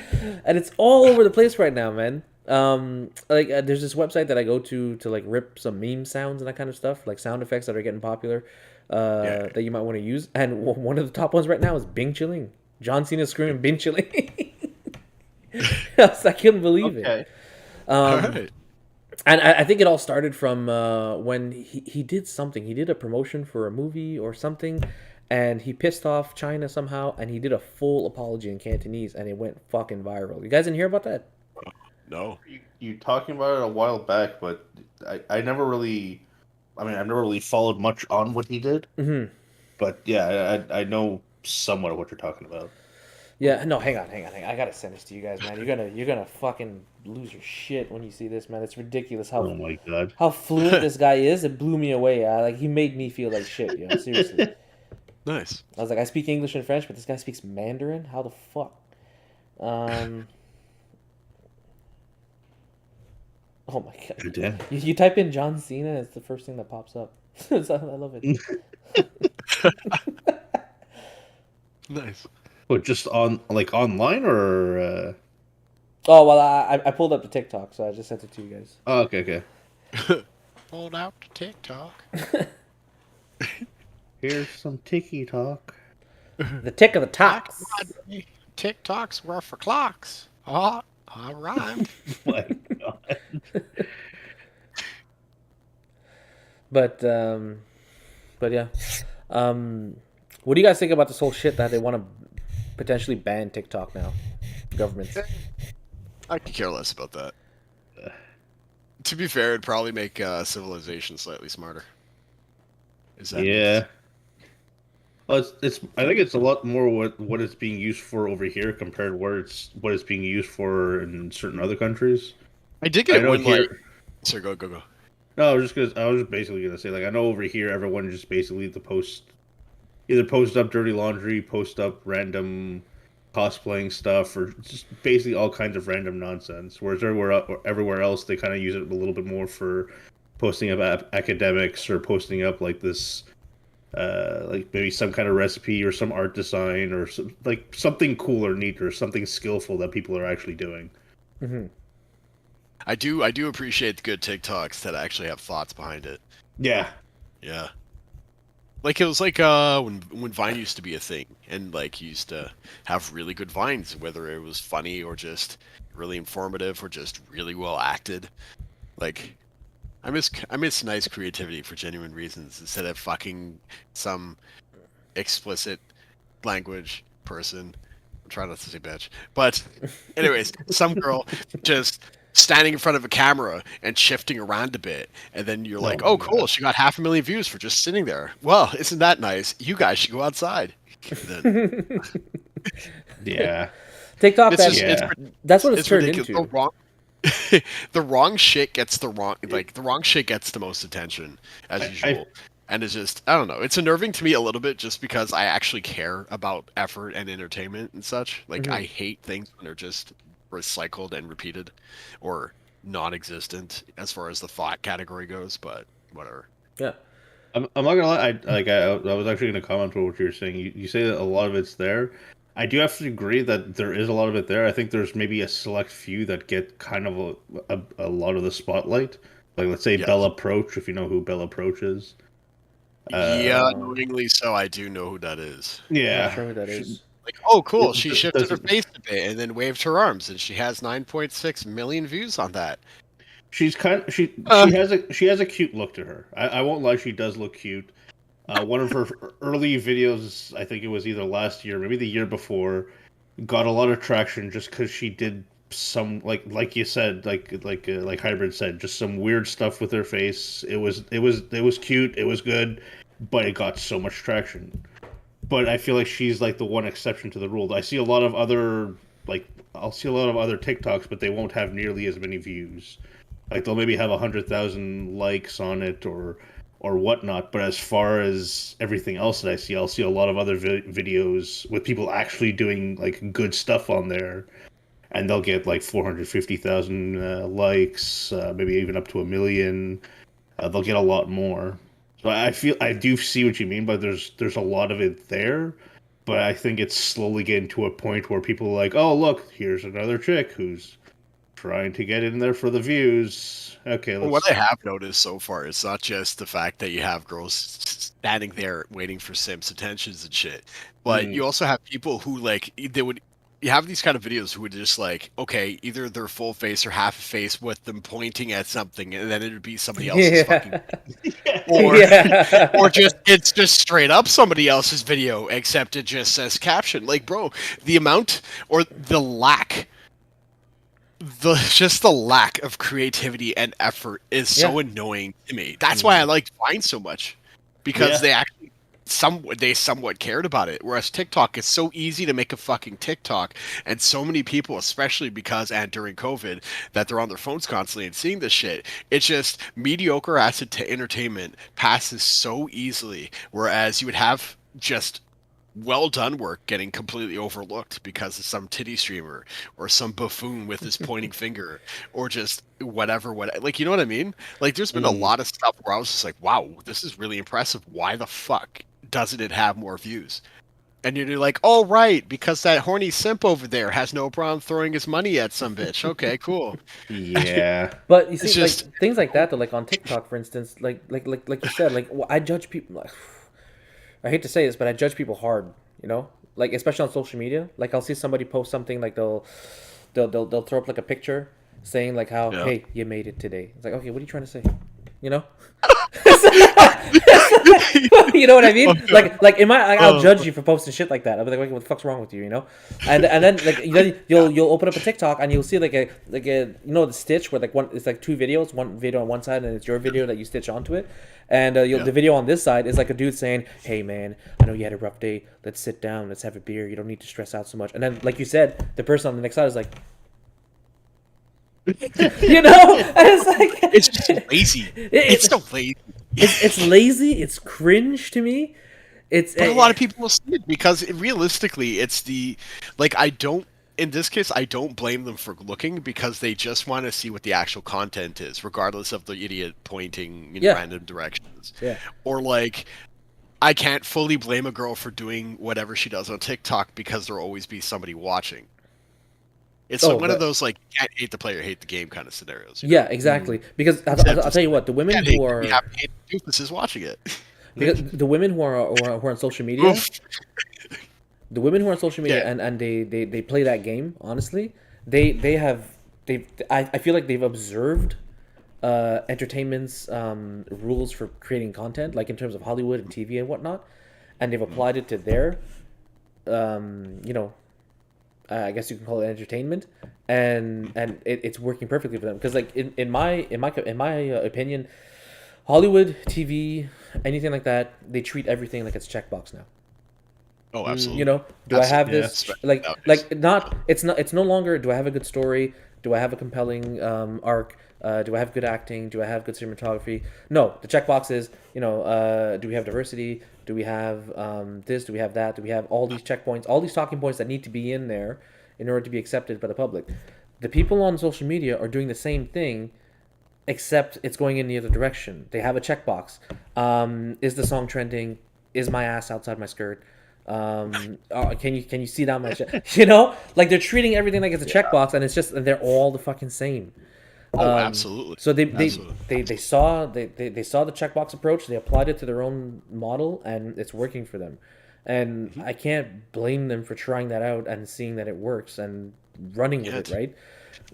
and it's all over the place right now, man. There's this website that I go to like rip some meme sounds and that kind of stuff, like sound effects that are getting popular, that you might want to use. And one of the top ones right now is Bing Chilling. John Cena screaming Bing Chilling. I couldn't believe Okay. it. All right. And I think it all started from when he did something. He did a promotion for a movie or something, and he pissed off China somehow, and he did a full apology in Cantonese, and it went fucking viral. You guys didn't hear about that? No. You talking about it a while back, but I never really, I mean, I've never really followed much on what he did. Hmm. But yeah, I know somewhat of what you're talking about. Yeah, no, hang on. I gotta send this to you guys, man. You're gonna fucking lose your shit when you see this, man. It's ridiculous Oh my god. how fluent this guy is. It blew me away. Like he made me feel like shit. Seriously. Nice. I was like, I speak English and French, but this guy speaks Mandarin. How the fuck? Um. Oh my god. Damn. You type in John Cena, it's the first thing that pops up. I love it. Nice. What, just on like online or? Oh well, I pulled up the TikTok, so I just sent it to you guys. Oh, okay. Hold out to TikTok. Here's some tiki talk. The tick of the tops. TikToks were for clocks. Oh, I rhymed. My god. But yeah. What do you guys think about this whole shit that they want to potentially ban TikTok now? Governments. I could care less about that. To be fair, it'd probably make civilization slightly smarter. Is that Yeah. Well, it's. I think it's a lot more what it's being used for over here compared to what it's being used for in certain other countries. I did I get know one like. here. Sorry, go. No, I was just basically gonna say, like, I know over here everyone just basically either post up dirty laundry, post up random cosplaying stuff, or just basically all kinds of random nonsense. Whereas everywhere else they kind of use it a little bit more for posting up academics or posting up like this, like maybe some kind of recipe or some art design or like something cool or neat or something skillful that people are actually doing. Hmm. I do appreciate the good TikToks that actually have thoughts behind it. Yeah, Yeah. Like it was like when Vine used to be a thing and like you used to have really good vines, whether it was funny or just really informative or just really well acted. Like I miss nice creativity for genuine reasons instead of fucking some explicit language person. I'm trying not to say bitch. But anyways, some girl just standing in front of a camera and shifting around a bit, and then you're like, my oh cool, God. she got 500,000 views for just sitting there. Well, isn't that nice? You guys should go outside. Then yeah, TikTok, it's that, just yeah. that's what it's it's turned ridiculous. into. The wrong the wrong shit gets the wrong shit gets the most attention as usual. And it's just I don't know. It's unnerving to me a little bit just because I actually care about effort and entertainment and such. Like Mhm. I hate things when they're just recycled and repeated or non-existent as far as the thought category goes, but whatever. Yeah. I'm not gonna lie. I was actually gonna comment on what you were saying. You say that a lot of it's there. I do have to agree that there is a lot of it there. I think there's maybe a select few that get kind of a lot of the spotlight. Like let's say Yes. Bella Approach, if you know who Bella Approach is. Yeah, annoyingly so I do know who that is. I'm not Yeah, sure who that is. Like, oh cool, she It shifted her doesn't. face a bit and then waved her arms and she has 9.6 million views on that. She's kind. Uh. She has a cute look to her. I won't lie. She does look cute. One of her early videos, I think it was either last year, maybe the year before, got a lot of traction just because she did some like you said, like Hybrid said, just some weird stuff with her face. It was cute. It was good, but it got so much traction. But I feel like she's like the one exception to the rule. I see a lot of other like I'll see a lot of other TikToks, but they won't have nearly as many views. Like they'll maybe have 100,000 likes on it or whatnot. But as far as everything else that I see, I'll see a lot of other videos with people actually doing like good stuff on there, and they'll get like 450,000 likes, maybe even up to a million. They'll get a lot more. So I do see what you mean, but there's a lot of it there. But I think it's slowly getting to a point where people are like, oh look, here's another chick who's trying to get in there for the views. Okay, Well, let's. what I have noticed so far is not just the fact that you have girls standing there waiting for Simps attentions and shit, but Mm, you also have people who like they would you have these kind of videos who would just like, okay, either their full face or half a face with them pointing at something, and then it would be somebody else's fucking, or or just it's just straight up somebody else's video, except it just says caption. Like, bro, the amount or the lack, just the lack of creativity and effort is so annoying to me. That's why I like Vine so much, because they actually somewhat cared about it. Whereas TikTok, it's so easy to make a fucking TikTok, and so many people, especially because and during COVID, that they're on their phones constantly and seeing this shit. It's just mediocre ass entertainment passes so easily. Whereas you would have just well done work getting completely overlooked because of some titty streamer or some buffoon with his pointing finger or just whatever, like, you know what I mean? Like, there's been a lot of stuff where I was just like, wow, this is really impressive. Why the fuck doesn't it have more views? And you're like, oh, right, because that horny simp over there has no problem throwing his money at some bitch. Okay, cool. Yeah. But you see, It's just- like things like that, though, like on TikTok, for instance, like you said, like I judge people. Like, I hate to say this, but I judge people hard. You know, like especially on social media. Like I'll see somebody post something, like they'll throw up like a picture saying like how, hey, you made it today. It's like, okay, what are you trying to say? You know. You know what I mean? Like I'll judge you for posting shit like that. I'll be like, what the fuck's wrong with you? You know? And then like then you'll open up a TikTok and you'll see like a you know, the stitch where like it's like two videos, one video on one side and it's your video that you stitch onto it. And the video on this side is like a dude saying, hey man, I know you had a rough day. Let's sit down. Let's have a beer. You don't need to stress out so much. And then, like you said, the person on the next side is like, you know, and it's like it's just lazy. It's so lazy. It's lazy. It's cringe to me. But a lot of people will see it because realistically, it's the like I don't. In this case, I don't blame them for looking because they just want to see what the actual content is, regardless of the idiot pointing in random directions. Yeah. Or like, I can't fully blame a girl for doing whatever she does on TikTok because there'll always be somebody watching. It's one of those like can't hate the player, hate the game kind of scenarios. Yeah, exactly. Because I'll tell you what, the women who are Doofus is watching it. Because the women who are on social media, the women who are on social media and they play that game. Honestly, I feel like they've observed entertainment's rules for creating content, like in terms of Hollywood and TV and whatnot, and they've applied it to their, you know, I guess you can call it entertainment, and it's working perfectly for them. Because like in my opinion, Hollywood TV, anything like that, they treat everything like it's checkbox now. Oh, absolutely. You know, do I have this like not? It's no longer. Do I have a good story? Do I have a compelling arc? Do I have good acting? Do I have good cinematography? No, the checkbox is, you know, do we have diversity? Do we have this? Do we have that? Do we have all these checkpoints, all these talking points that need to be in there in order to be accepted by the public? The people on social media are doing the same thing, except it's going in the other direction. They have a checkbox. Is the song trending? Is my ass outside my skirt? Can you see down my chest? You know, like they're treating everything like it's a checkbox, and it's just they're all the fucking same. Absolutely. So they saw the checkbox approach. They applied it to their own model, and it's working for them. And I can't blame them for trying that out and seeing that it works and running with it. Right?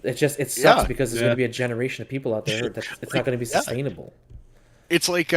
It sucks because there's going to be a generation of people out there that it's not going to be sustainable. It's like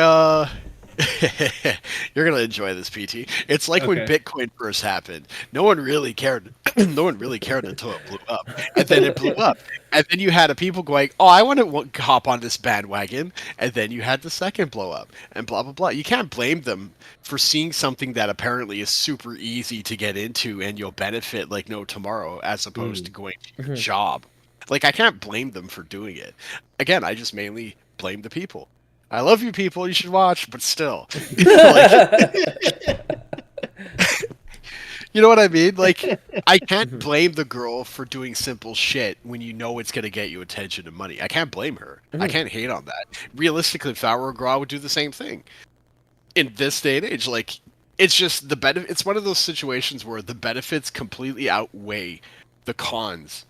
you're gonna enjoy this, PT. It's like when Bitcoin first happened. No one really cared. No one really cared until it blew up, and then it blew up, and then you had people going, "Oh, I want to hop on this bandwagon," and then you had the second blow up, and blah blah blah. You can't blame them for seeing something that apparently is super easy to get into, and you'll benefit like no tomorrow, as opposed to going to your job. Like, I can't blame them for doing it. Again, I just mainly blame the people. I love you people, you should watch, but still. Like, you know what I mean? Like, I can't blame the girl for doing simple shit when you know it's going to get you attention and money. I can't blame her. I can't hate on that. Realistically, if I were a girl, I would do the same thing. In this day and age, like, it's just the benefit. It's one of those situations where the benefits completely outweigh the cons.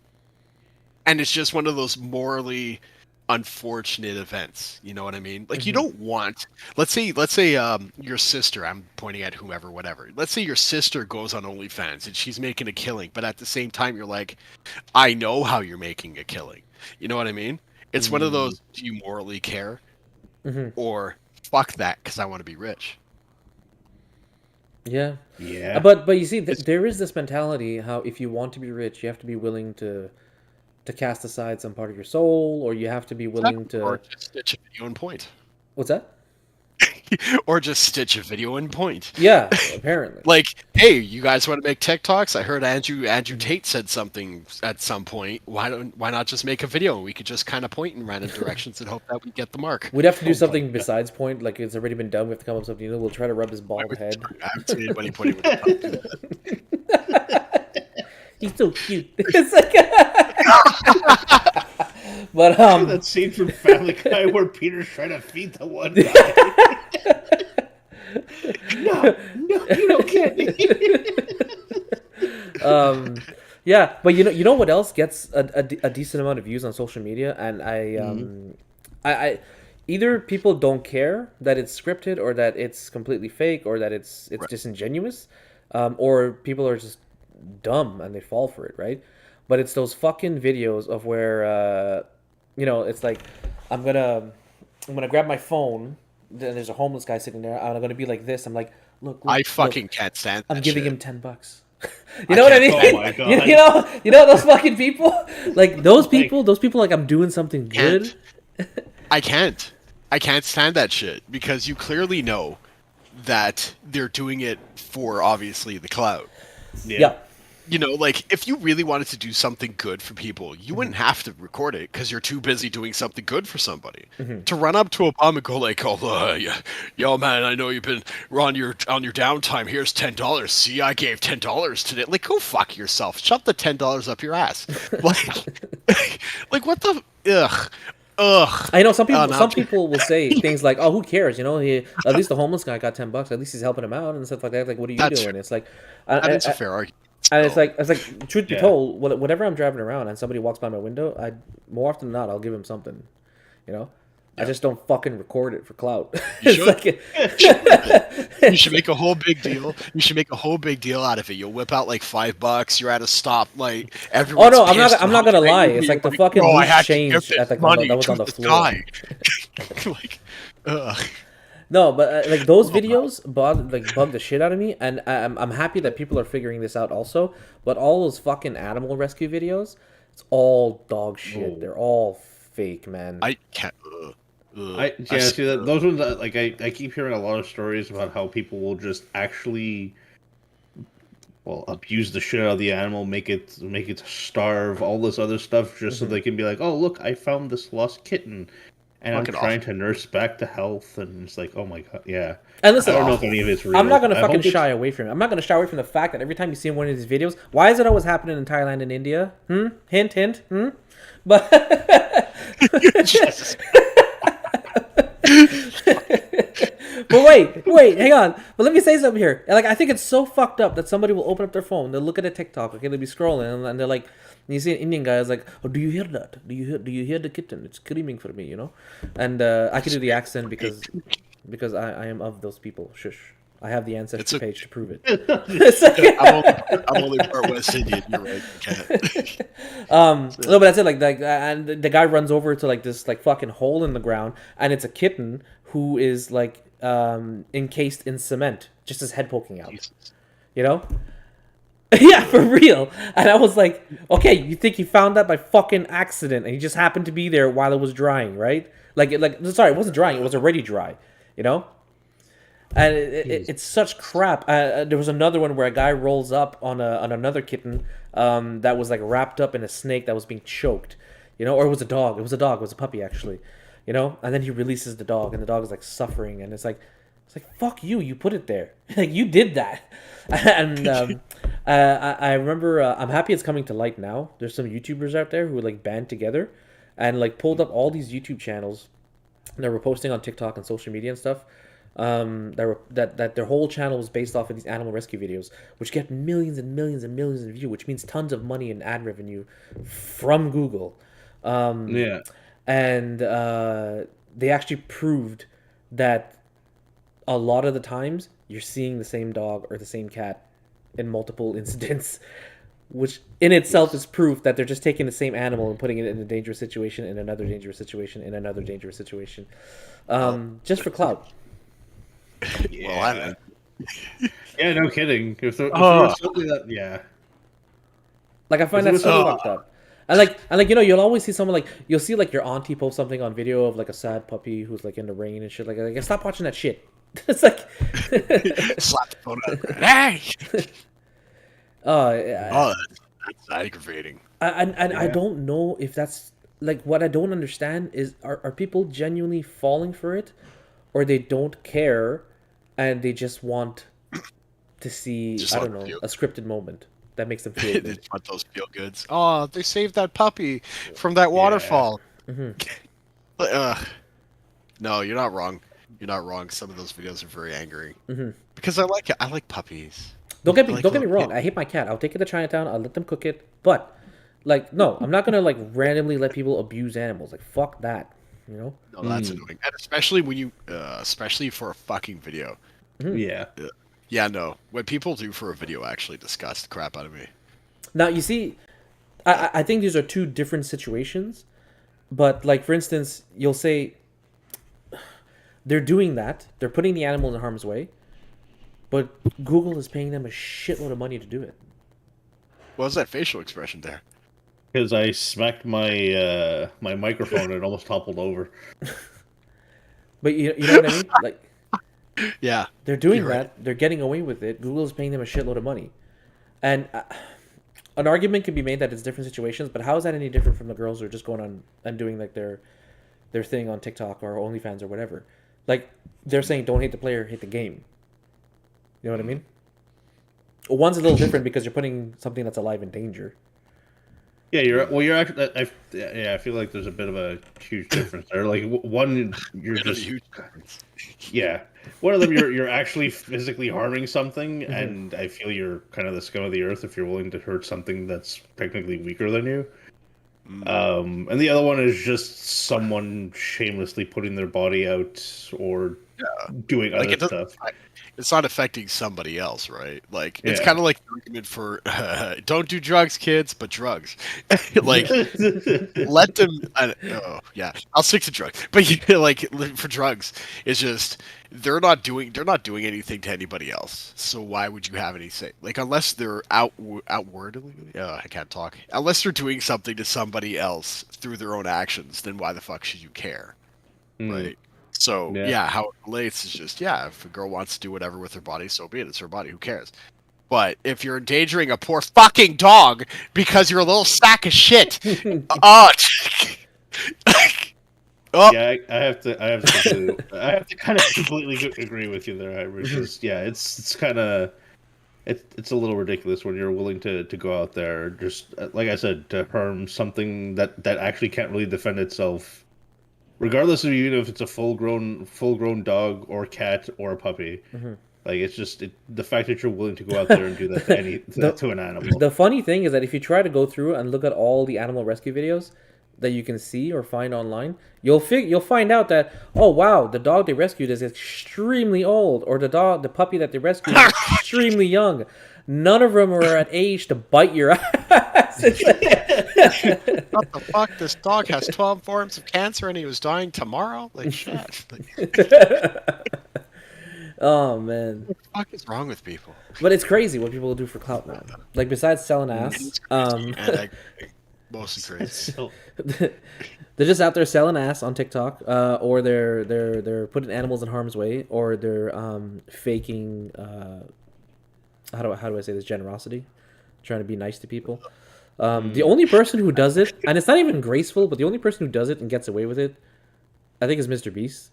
And it's just one of those morally unfortunate events. You know what I mean? Like you don't want, let's say your sister, I'm pointing at whomever, whatever. Let's say your sister goes on OnlyFans and she's making a killing, but at the same time you're like, I know how you're making a killing. You know what I mean? It's one of those, do you morally care? Or fuck that because I want to be rich. Yeah. Yeah. But you see, there is this mentality how if you want to be rich, you have to be willing to cast aside some part of your soul, or you have to be willing to. Or just stitch a video and point. What's that? Or just stitch a video and point. Yeah, apparently. Like, hey, you guys want to make TikToks? I heard Andrew Tate said something at some point. Why not just make a video? We could just kind of point in random directions and hope that we get the mark. We'd have to do something besides point, like it's already been done. We have to come up with something new. We'll try to rub his bald head. I haven't seen anybody pointing with a He's so cute. It's like, but that scene from Family Guy where Peter's trying to feed the one guy. No, you don't get me. Yeah, but you know what else gets a decent amount of views on social media, and I either people don't care that it's scripted or that it's completely fake or that it's Right. disingenuous, or people are just dumb and they fall for it, right? But it's those fucking videos of where it's like I'm gonna grab my phone. Then there's a homeless guy sitting there. I'm gonna be like this. I'm like, look. I fucking can't stand that I'm giving shit. him $10. You know what I mean? Oh my God. You know those fucking people. Like those people. Like I'm doing something good. I can't stand that shit because you clearly know that they're doing it for obviously the clout. Yeah. You know, like if you really wanted to do something good for people, you wouldn't have to record it because you're too busy doing something good for somebody. To run up to a bum and go like, "Oh, yo, man, I know you've been on your downtime. Here's $10. See, I gave $10 today." Like, go fuck yourself. Shove the $10 up your ass. Like what the ugh. I know some people. Oh, no. Some people will say things like, "Oh, who cares?" You know, at least the homeless guy got $10. At least he's helping him out and stuff like that. Like, what are you That's doing? true. It's like, That's a fair argument. and it's still. like, truth be Yeah. told, whenever I'm driving around and somebody walks by my window, I more often than not I'll give him something. You know, I just don't fucking record it for clout. You It's should. like, You should make a whole big deal. You should make a whole big deal out of it. You'll whip out like $5. You're at a stoplight. oh Everyone's no, pissed I'm not gonna and lie. hungry. It's like the You're fucking "Oh, I loose had to change give this at like money that was on to the this floor. guy." Like, ugh. No, but like those videos bug the shit out of me, and I'm happy that people are figuring this out also. But all those fucking animal rescue videos, it's all dog shit. Oh. They're all fake, man. I can't. See that those ones. Like I keep hearing a lot of stories about how people will just actually, abuse the shit out of the animal, make it starve, all this other stuff, just so they can be like, oh look, I found this lost kitten, and Fucking I'm trying to nurse back to health, and it's like, oh my God, yeah. And listen, I don't know if any of it's real. I'm not gonna I fucking hope it's- shy away from it. I'm not gonna shy away from the fact that every time you see one of these videos, why is it always happening in Thailand and India? Hint, hint. But Jesus. but wait, hang on. But let me say something here. Like, I think it's so fucked up that somebody will open up their phone, they'll look at a TikTok, okay, they'll be scrolling, and they're like, and you see an Indian guy is like, "Oh, do you hear that? Do you hear the kitten? It's screaming for me, you know?" And I can do the accent because I am of those people. Shush. I have the ancestry page to prove it. It's like- I'm only part West Indian. You're right. I can't. No, but that's it. Like, and the guy runs over to like this like fucking hole in the ground, and it's a kitten who is like encased in cement, just his head poking out. Jesus. You know? Yeah, for real. And I was like, okay, you think he found that by fucking accident, and he just happened to be there while it was drying, right? Sorry, it wasn't drying; it was already dry. You know? And it's such crap. There was another one where a guy rolls up on another kitten that was like wrapped up in a snake that was being choked, you know, or it was a dog. It was a puppy actually, you know. And then he releases the dog, and the dog is like suffering, and it's like fuck you, you put it there, like you did that. And I remember I'm happy it's coming to light now. There's some YouTubers out there who like band together and like pulled up all these YouTube channels that were posting on TikTok and social media and stuff. That their whole channel was based off of these animal rescue videos, which get millions and millions and millions of views, which means tons of money in ad revenue from Google. Yeah. and they actually proved that a lot of the times you're seeing the same dog or the same cat in multiple incidents, which in itself is proof that they're just taking the same animal and putting it in a dangerous situation, in another dangerous situation, in another dangerous situation, just for clout. Well, Yeah, no kidding. If there Oh. was something that, yeah. Like I find that so fucked up. And like you'll always see someone like you'll see like your auntie post something on video of like a sad puppy who's like in the rain and shit like stop watching that shit. It's like slap the phone out. Hey! yeah. Oh, that's aggravating. I don't know if that's like what I don't understand is are people genuinely falling for it, or they don't care, and they just want to see Just I want don't know to feel- a scripted moment that makes them feel They good. just want those feel goods. Oh, they saved that puppy from that waterfall. No, you're not wrong. You're not wrong. Some of those videos are very angry. Because I like it. I like puppies. Don't get me Like don't get me little wrong. I hate my cat. I'll take it to Chinatown. I'll let them cook it. But like no, I'm not gonna like randomly let people abuse animals. Like fuck that. You know. No, that's annoying. And especially when you, especially for a fucking video. Yeah. Yeah, no. What people do for a video actually disgusts the crap out of me. Now you see, I think these are two different situations, but like for instance, you'll say they're doing that, they're putting the animal in harm's way, but Google is paying them a shitload of money to do it. What was that facial expression there? Because I smacked my my microphone and it almost toppled over. But you know what I mean? Like Yeah. they're doing You're right. that, they're getting away with it. Google's paying them a shitload of money, and an argument can be made that it's different situations. But how is that any different from the girls who are just going on and doing like their thing on TikTok or OnlyFans or whatever? Like they're saying, don't hate the player, hate the game. You know what I mean? One's a little different because you're putting something that's alive in danger. Yeah, you're actually. I feel like there's a bit of a huge difference there. Like one, you're Bit of a just huge difference. yeah. One of them, you're actually physically harming something, and I feel you're kind of the scum of the earth if you're willing to hurt something that's technically weaker than you. And the other one is just someone shamelessly putting their body out or doing Like other it doesn't. stuff. It's not affecting somebody else, right? Like it's Yeah. kind of like the argument for don't do drugs, kids, but drugs. Like let them. Oh yeah, I'll stick to drugs. But like for drugs, it's just they're not doing anything to anybody else. So why would you have any say? Like unless they're outwardly, I can't talk. Unless they're doing something to somebody else through their own actions, then why the fuck should you care, right? So Yeah. how it relates is just if a girl wants to do whatever with her body, so be it. It's her body. Who cares? But if you're endangering a poor fucking dog because you're a little sack of shit, oh, Yeah, I have to kind of completely agree with you there, because it's kind of it's a little ridiculous when you're willing to go out there just like I said to harm something that actually can't really defend itself, regardless of even if it's a full grown dog or cat or a puppy. Like it's just the fact that you're willing to go out there and do that to an animal. The funny thing is that if you try to go through and look at all the animal rescue videos that you can see or find online, you'll find out that oh wow, the dog they rescued is extremely old, or the puppy that they rescued is extremely young. None of them are at age to bite your ass. It's like- what the fuck? This dog has 12 forms of cancer and he was dying tomorrow? Like shit. Like, oh man, what the fuck is wrong with people? but it's crazy what people do for clout now. Like besides selling ass, And mostly crazy. So, they're just out there selling ass on TikTok, or they're putting animals in harm's way, or they're faking. How do I say this? Generosity, trying to be nice to people. The only person who does it, and it's not even graceful, but the only person who does it and gets away with it, I think, is Mr. Beast.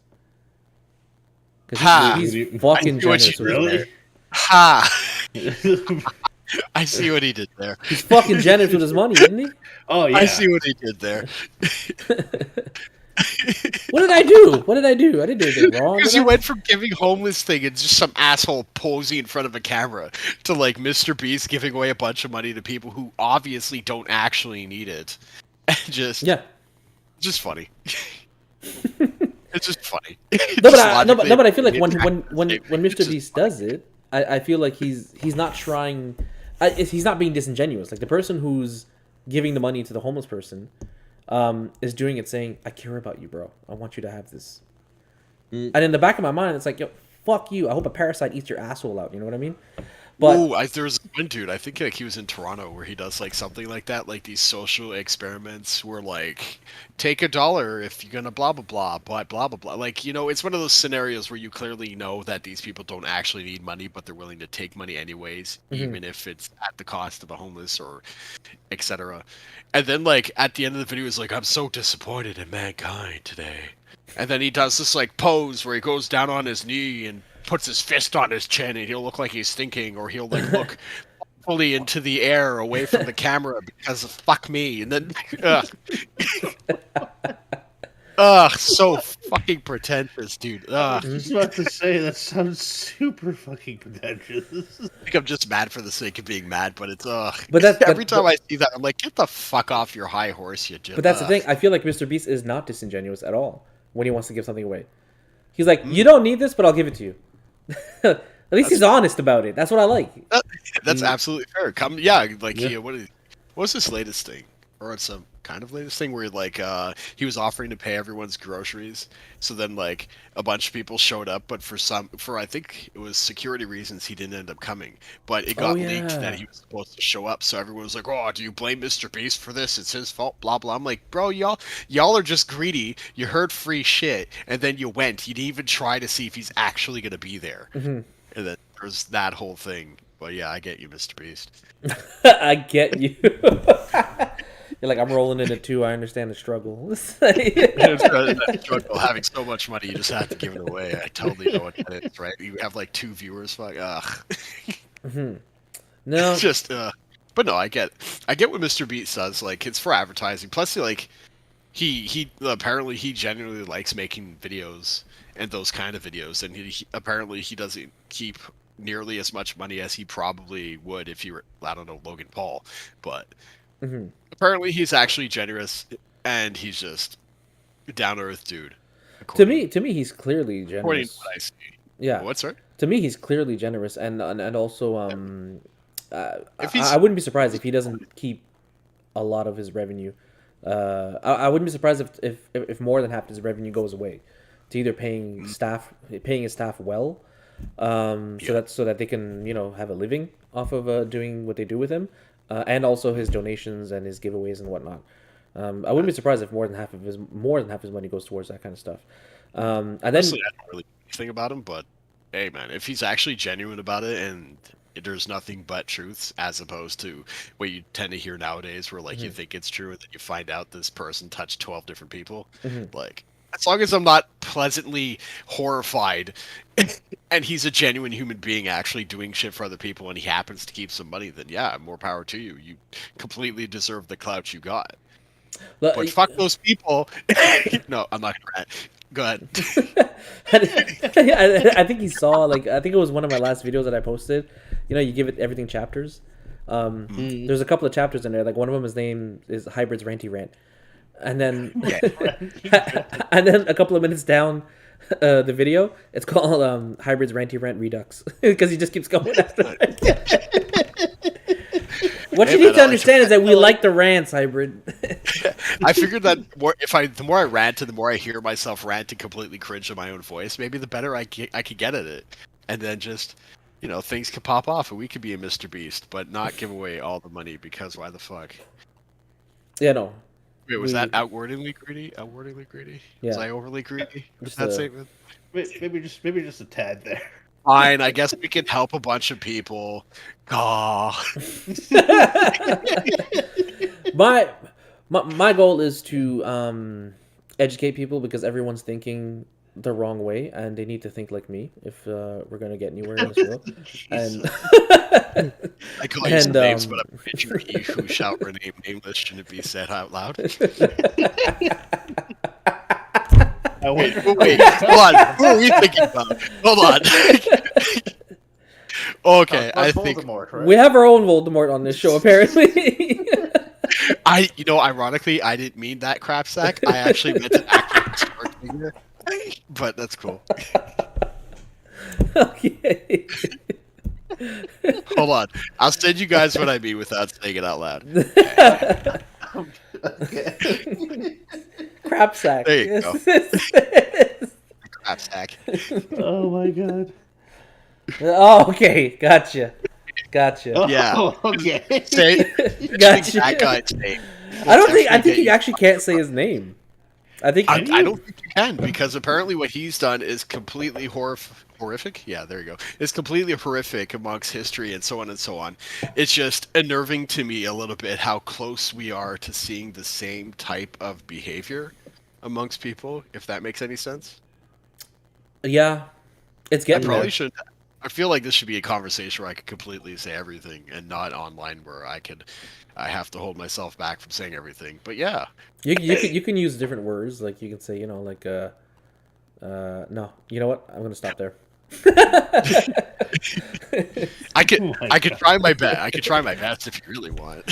Ha! Because he's I fucking see what generous. you- with his really? money. Ha! I see what he did there. He's fucking generous with his money, isn't he? Oh yeah. I see what he did there. What did I do? What did I do? I didn't do anything wrong. Because did you I? went from giving homeless thing and just some asshole posing in front of a camera to like Mr. Beast giving away a bunch of money to people who obviously don't actually need it. And just Yeah. just funny. It's just funny. No, Just but I feel like logically, when it's Mr. just Beast funny. does it, I feel like he's not trying. He's not being disingenuous. Like the person who's giving the money to the homeless person, is doing it saying, "I care about you, bro. I want you to have this." And in the back of my mind, it's like, "Yo, fuck you. I hope a parasite eats your asshole out." You know what I mean? But Ooh, there was one dude, I think like he was in Toronto, where he does like something like that, like these social experiments where like take $1 if you're gonna blah blah blah, but blah blah blah. Like, you know, it's one of those scenarios where you clearly know that these people don't actually need money, but they're willing to take money anyways, even if it's at the cost of the homeless or etc. And then like at the end of the video, he's like, "I'm so disappointed in mankind today." And then he does this like pose where he goes down on his knee and puts his fist on his chin, and he'll look like he's thinking, or he'll like look fully into the air away from the camera because of fuck me. And then, so fucking pretentious, dude. I was just about to say that sounds super fucking pretentious. I think I'm just mad for the sake of being mad, but it's But that's- every but- time I see that, I'm like, get the fuck off your high horse, you. But that's the thing. I feel like Mr. Beast is not disingenuous at all when he wants to give something away. He's like, "You don't need this, but I'll give it to you." At least he's honest about it. That's what I like. That's absolutely fair. What's his latest thing? Or it's some kind of latest thing where like he was offering to pay everyone's groceries. So then like a bunch of people showed up, but for I think it was security reasons he didn't end up coming. But it got leaked that he was supposed to show up. So everyone was like, "Oh, do you blame Mr. Beast for this? It's his fault." Blah blah. I'm like, bro, y'all are just greedy. You heard free shit, and then you went. You didn't even try to see if he's actually gonna be there. And then there's that whole thing. But yeah, I get you, Mr. Beast. I get you. You're like, I'm rolling in it too. I understand the struggle. It's that struggle, having so much money, you just have to give it away. I totally know what that is, right? You have like 2 viewers, fuck, No, just, but no, I get what Mr. Beast does. Like, it's for advertising. Plus, like, he apparently he genuinely likes making videos and those kind of videos, and he apparently he doesn't keep nearly as much money as he probably would if he were, I don't know, Logan Paul, but. Apparently, he's actually generous, and he's just a down-to-earth dude. to me, he's clearly According to generous. what I see. Yeah, What's right? to me, he's clearly generous, and also, If he's- I wouldn't be surprised if he doesn't keep a lot of his revenue. I wouldn't be surprised if more than half his revenue goes away to either paying his staff well, so that they can have a living off of doing what they do with him, and also his donations and his giveaways and whatnot. I wouldn't be surprised if more than half of his money goes towards that kind of stuff. And then Honestly, I don't really think about him, but hey, man, if he's actually genuine about it and there's nothing but truths, as opposed to what you tend to hear nowadays, where like you think it's true and then you find out this person touched 12 different people, like. As long as I'm not pleasantly horrified and he's a genuine human being actually doing shit for other people and he happens to keep some money, then yeah, more power to you. You completely deserve the clout you got. But fuck those people. No, I'm not gonna rant. Go ahead. I think he saw, like, I think it was one of my last videos that I posted. You give it everything chapters. There's a couple of chapters in there. Like, one of them, his name is Hybrid's Ranty Rant. And then, and then a couple of minutes down the video, it's called Hybrid's Ranty Rant Redux because he just keeps going after it. What you need to understand is that we like the rants, Hybrid. I figured that the more I ranted, the more I hear myself rant and completely cringe at my own voice, maybe the better I could get at it, and then just things could pop off and we could be a Mr. Beast, but not give away all the money because why the fuck? Yeah, no. Wait, was that outwardly greedy? Outwardly greedy? Yeah. Was I overly greedy? Just That a- statement. Maybe just a tad there. Fine, I guess we can help a bunch of people. Ah, My goal is to educate people because everyone's thinking the wrong way and they need to think like me if we're gonna get anywhere in this world. And I call you some And, names, but I'm pretty sure he who shall remain nameless shouldn't be said out loud. Wait, hold on. Who are we thinking about? Hold on. Okay, I think Voldemort, right? we have our own Voldemort on this show apparently. Ironically, I didn't mean that crap sack. I actually meant an actual historic figure. But that's cool. Okay. Hold on. I'll send you guys what I mean without saying it out loud. Okay. Crap sack. There you go. Crap sack. Oh my god. Oh, okay. Gotcha. Yeah. Oh, okay. Say Gotcha. that guy's name. I think you actually can't say his name. I think I don't think you can, because apparently what he's done is completely horrific. Yeah, there you go. It's completely horrific amongst history and so on and so on. It's just unnerving to me a little bit how close we are to seeing the same type of behavior amongst people, if that makes any sense. yeah, it's I getting probably there. should. I feel like this should be a conversation where I could completely say everything, and not online where I have to hold myself back from saying everything. But yeah, You can use different words, like you can say, like no, you know what? I'm gonna stop there. I could Oh my I could God. try my best. I could try my best if you really want.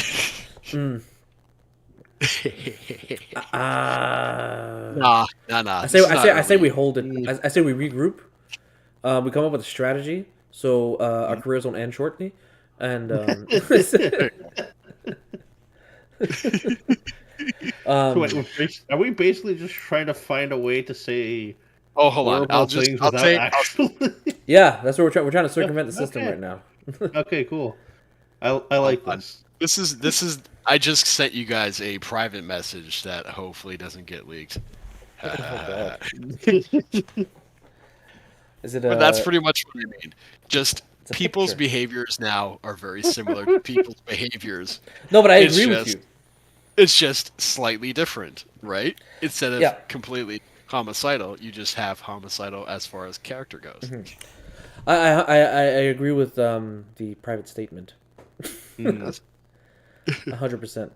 Mm. Nah. I say we hold it. I say we regroup. We come up with a strategy so our careers won't end shortly, and Wait, are we basically just trying to find a way to say Oh, hold on. horrible things I'll without say. actually? yeah, that's what we're trying. We're trying to circumvent the system Okay. right now. Okay, cool. I like Hold on. this. This is. I just sent you guys a private message that hopefully doesn't get leaked. God. Is it? But that's pretty much what I mean. Just It's a people's picture. behaviors now are very similar to people's behaviors. No, but I It's agree with just- you. It's just slightly different, right? Instead of Yeah. completely homicidal, you just have homicidal as far as character goes. Mm-hmm. I agree with the private statement. Mm. 100%.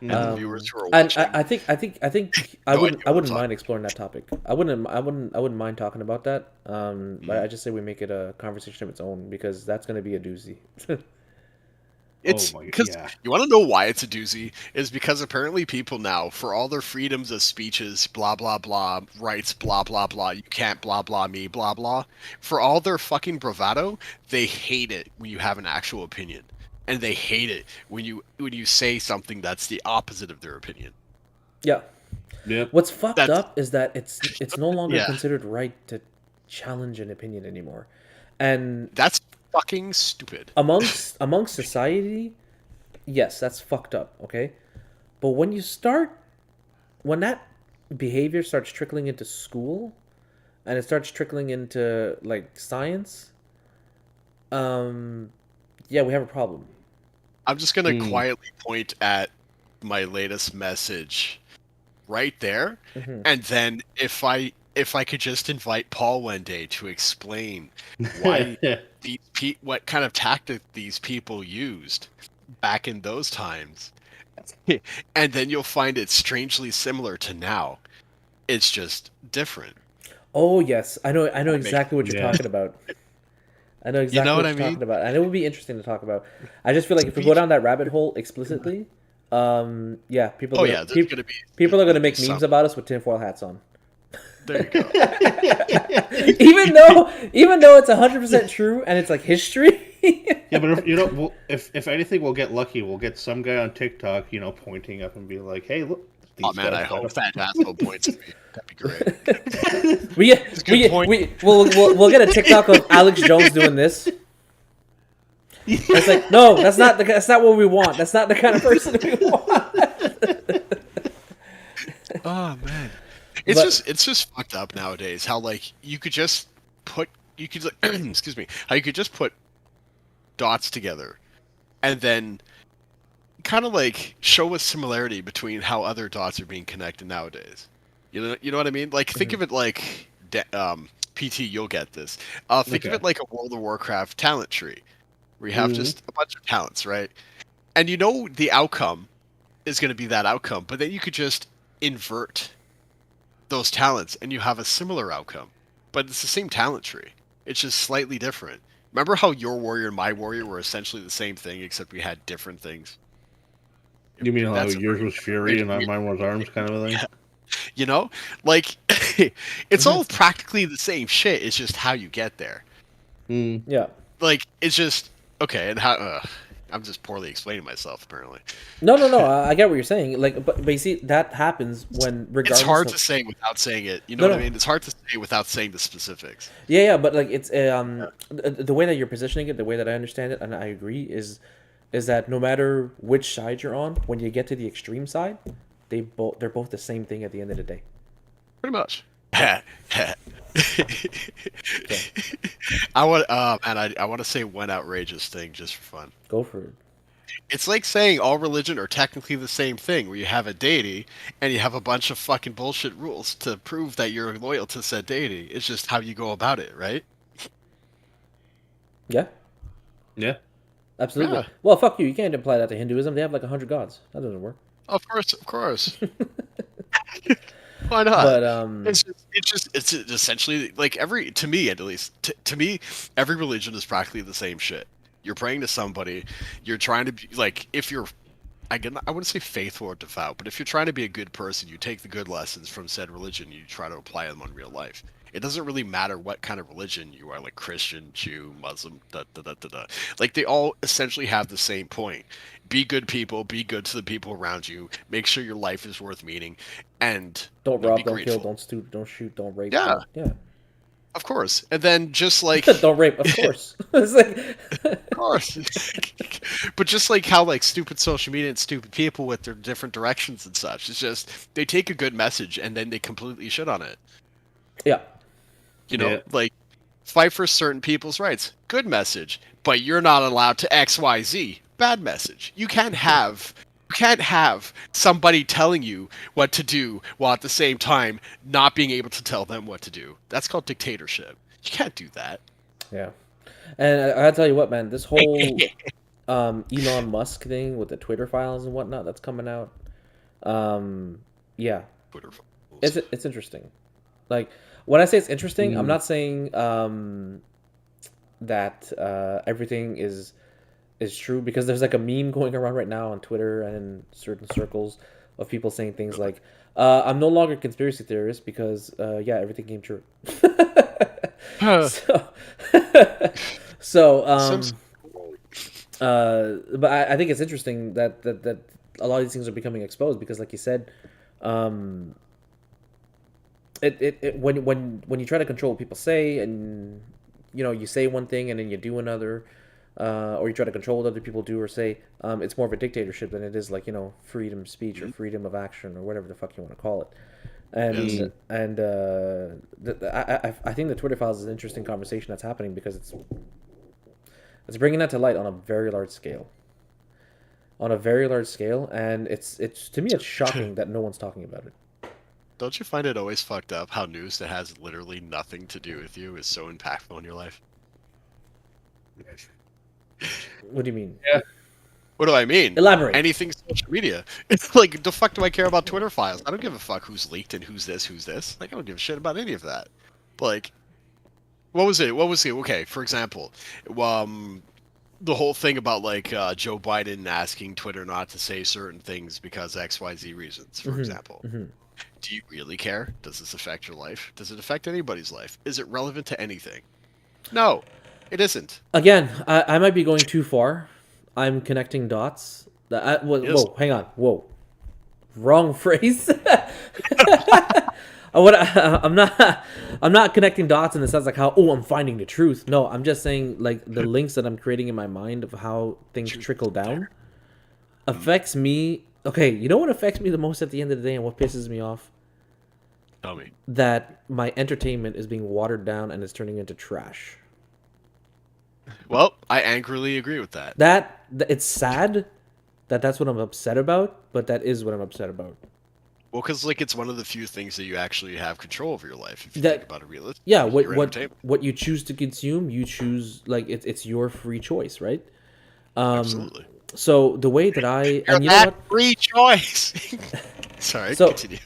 And the Um, viewers who are And watching. I think I No idea wouldn't what we're mind talking exploring that topic. I wouldn't mind talking about that. But I just say we make it a conversation of its own because that's going to be a doozy. It's Oh my- because yeah. you want to know why it's a doozy is because apparently people now, for all their freedoms of speeches, blah blah blah, rights, blah blah blah, you can't blah blah me, blah blah. For all their fucking bravado, they hate it when you have an actual opinion, and they hate it when you say something that's the opposite of their opinion. Yeah. Yep. What's fucked That's- up is that it's no longer Yeah. considered right to challenge an opinion anymore, and That's fucking stupid. amongst society, yes, that's fucked up. Okay, but when that behavior starts trickling into school, and it starts trickling into like science, yeah, we have a problem. I'm just gonna Hmm. quietly point at my latest message right there, Mhm. and then if I could just invite Paul one day to explain why what kind of tactic these people used back in those times, and then you'll find it strangely similar to now. It's just different. Oh yes, I know That makes- exactly what you're Yeah. talking about. I know exactly know what what I you're mean? talking about, and it would be interesting to talk about. I just feel like if we go down that rabbit hole explicitly, yeah, people. Oh are yeah, gonna, there's gonna be people are gonna make some- memes about us with tinfoil hats on. There you go. even though it's 100% true and it's like history. Yeah, but if anything, we'll get lucky. We'll get some guy on TikTok, pointing up and be like, "Hey, look." Oh these man, guys I got hope a- that asshole points at me. That'd be great. we good point. we'll get a TikTok of Alex Jones doing this. It's like, no, that's not what we want. That's not the kind of person we want. Oh man, But- it's just fucked up nowadays. How like you could just excuse me, how you could just put dots together, and then kind of like show a similarity between how other dots are being connected nowadays. You know what I mean? Like think of it like PT. You'll get this. Think of Okay. it like a World of Warcraft talent tree, where you have Mhm. just a bunch of talents, right? And the outcome is going to be that outcome, but then you could just invert those talents and you have a similar outcome, but it's the same talent tree. It's just slightly different. Remember how your warrior and my warrior were essentially the same thing, except we had different things? You mean how That's a yours very was Fury and weird- mine was Arms, kind of a thing? You know, like it's all practically the same shit. It's just how you get there. Mm. Yeah. Like it's just okay. And how? I'm just poorly explaining myself apparently. No. I get what you're saying. Like, but you see, that happens when regardless. It's hard of, to say without saying it. You know No, what I no. mean? It's hard to say without saying the specifics. Yeah, but like it's the way that you're positioning it, the way that I understand it, and I agree is that no matter which side you're on, when you get to the extreme side, they're both the same thing at the end of the day. Pretty much. I want and I want to say one outrageous thing just for fun. Go for it. It's like saying all religion are technically the same thing, where you have a deity and you have a bunch of fucking bullshit rules to prove that you're loyal to said deity. It's just how you go about it, right? Yeah, Yeah. absolutely. Yeah. Well, fuck you. You can't apply that to Hinduism. They have like 100 gods. That doesn't work. Of course. Why not? But It's essentially like to me at least to me every religion is practically the same shit. You're praying to somebody. You're trying to be like if you're I wouldn't say faithful or devout, but if you're trying to be a good person, you take the good lessons from said religion, you try to apply them on real life. It doesn't really matter what kind of religion you are, like Christian, Jew, Muslim, Like they all essentially have the same point. Be good people, be good to the people around you, make sure your life is worth meaning, and don't be rob, don't grateful. kill, don't steal, don't shoot, don't rape. Yeah. Yeah. Of course. And then just like Don't rape, of course. It's like, of course. But just like how like stupid social media and stupid people with their different directions and such, it's just they take a good message and then they completely shit on it. yeah. You know, Yeah. like fight for certain people's rights. Good message. But you're not allowed to XYZ. Bad message. You can't have somebody telling you what to do while at the same time not being able to tell them what to do. That's called dictatorship. You can't do that. Yeah. And I gotta tell you what, man, this whole Elon Musk thing with the Twitter files and whatnot that's coming out, yeah, Twitter. it's interesting. Like when I say it's interesting, I'm Mm. not saying that everything is true, because there's like a meme going around right now on Twitter and in certain circles of people saying things like, "I'm no longer a conspiracy theorist because yeah, everything came true." so, so Sims- but I think it's interesting that a lot of these things are becoming exposed because, like you said, when you try to control what people say, and you know, you say one thing and then you do another, or you try to control what other people do or say, it's more of a dictatorship than it is like, you know, freedom of speech or freedom of action or whatever the fuck you want to call it. And Yes. and I think the Twitter files is an interesting conversation that's happening because it's bringing that to light on a very large scale. On a very large scale, and it's to me it's shocking that no one's talking about it. Don't you find it always fucked up how news that has literally nothing to do with you is so impactful in your life? What do you mean? What do I mean? Elaborate. Anything social media. It's like, the fuck do I care about Twitter files? I don't give a fuck who's leaked and who's this. Like, I don't give a shit about any of that. But, like, what was it? Okay, for example, the whole thing about, like, Joe Biden asking Twitter not to say certain things because XYZ reasons, for example. Do you really care? Does this affect your life? Does it affect anybody's life? Is it relevant to anything? No, it isn't. Again, I might be going too far. I'm connecting dots. Yes. Whoa, hang on. Whoa. Wrong phrase. I'm not connecting dots in the sense like how, I'm finding the truth. No, I'm just saying like the links that I'm creating in my mind of how things trickle down affects me. Okay, you know what affects me the most at the end of the day and what pisses me off? Tell me. That my entertainment is being watered down and is turning into trash. Well, I angrily agree with that. It's sad that that's what I'm upset about, but that is what I'm upset about. Well, because like it's one of the few things that you actually have control over your life. If you That- think about it realistically. Yeah, your entertainment. what you choose to consume, you choose, like it's your free choice, right? Absolutely. So the way that and you know That what? free choice. Sorry, So- continue.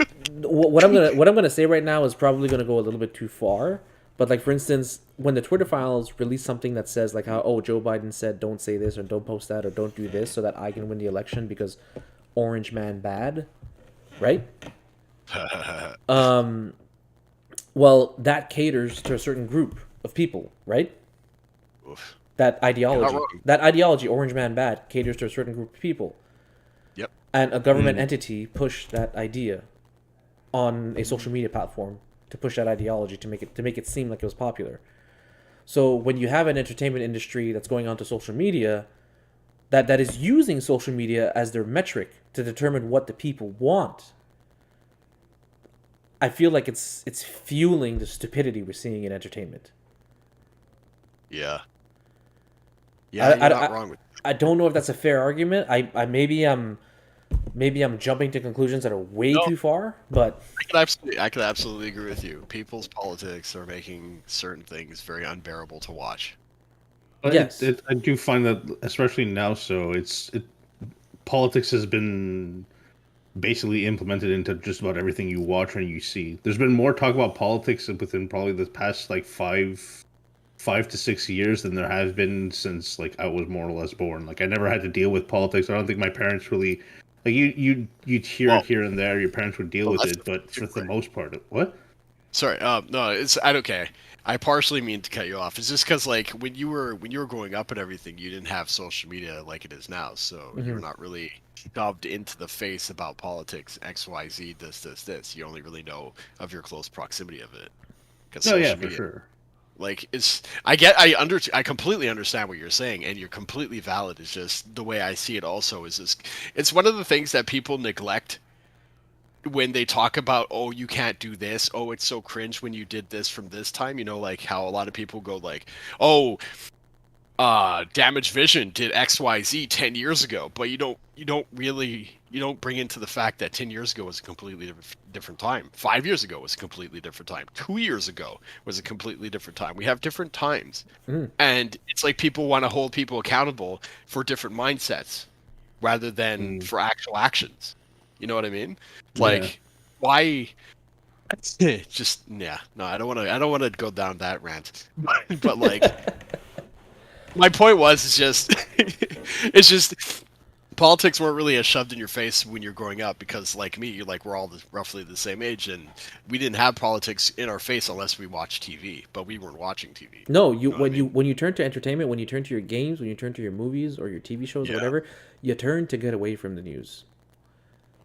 What I'm gonna say right now is probably gonna go a little bit too far. But like for instance, when the Twitter files release something that says like how Joe Biden said don't say this or don't post that or don't do this so that I can win the election because Orange Man bad, right? Well, that caters to a certain group of people, right? Oof. That You're ideology, not wrong. Orange Man bad, caters to a certain group of people, Yep. and a government entity pushed that idea on a social media platform to push that ideology to make it seem like it was popular. So when you have an entertainment industry that's going onto social media, that is using social media as their metric to determine what the people want, I feel like it's fueling the stupidity we're seeing in entertainment. Yeah. Yeah, you're not wrong with I don't know if that's a fair argument. I maybe I'm jumping to conclusions that are way No. too far, but I could absolutely agree with you. People's politics are making certain things very unbearable to watch. But yes. I do find that, especially now, politics has been basically implemented into just about everything you watch and you see. There's been more talk about politics within probably the past like 5 to 6 years than there has been since like I was more or less born. Like I never had to deal with politics. I don't think my parents really like you'd hear it here and there. Your parents would deal with that's it, but for the most part, what? Sorry, no, I don't care. I partially mean to cut you off. It's just because like when you were growing up and everything, you didn't have social media like it is now, so you're not really shoved into the face about politics, X, Y, Z, this. You only really know of your close proximity of it. No, yeah, for sure. Like I completely understand what you're saying, and you're completely valid. It's just the way I see it. Also, is this? It's one of the things that people neglect when they talk about, oh, you can't do this. Oh, it's so cringe when you did this from this time. You know, like how a lot of people go like, oh, Damaged Vision did XYZ 10 years ago, but you don't bring into the fact that 10 years ago was a completely different time. 5 years ago was a completely different time. 2 years ago was a completely different time. We have different times. And it's like people want to hold people accountable for different mindsets rather than for actual actions. You know what I mean? Like, why? Just no, I don't want to go down that rant. But like, my point was, it's just politics weren't really shoved in your face when you're growing up because, like me, we're all roughly the same age, and we didn't have politics in our face unless we watched TV. But we weren't watching TV. No, when you turn to entertainment, when you turn to your games, when you turn to your movies or your TV shows or whatever, you turn to get away from the news.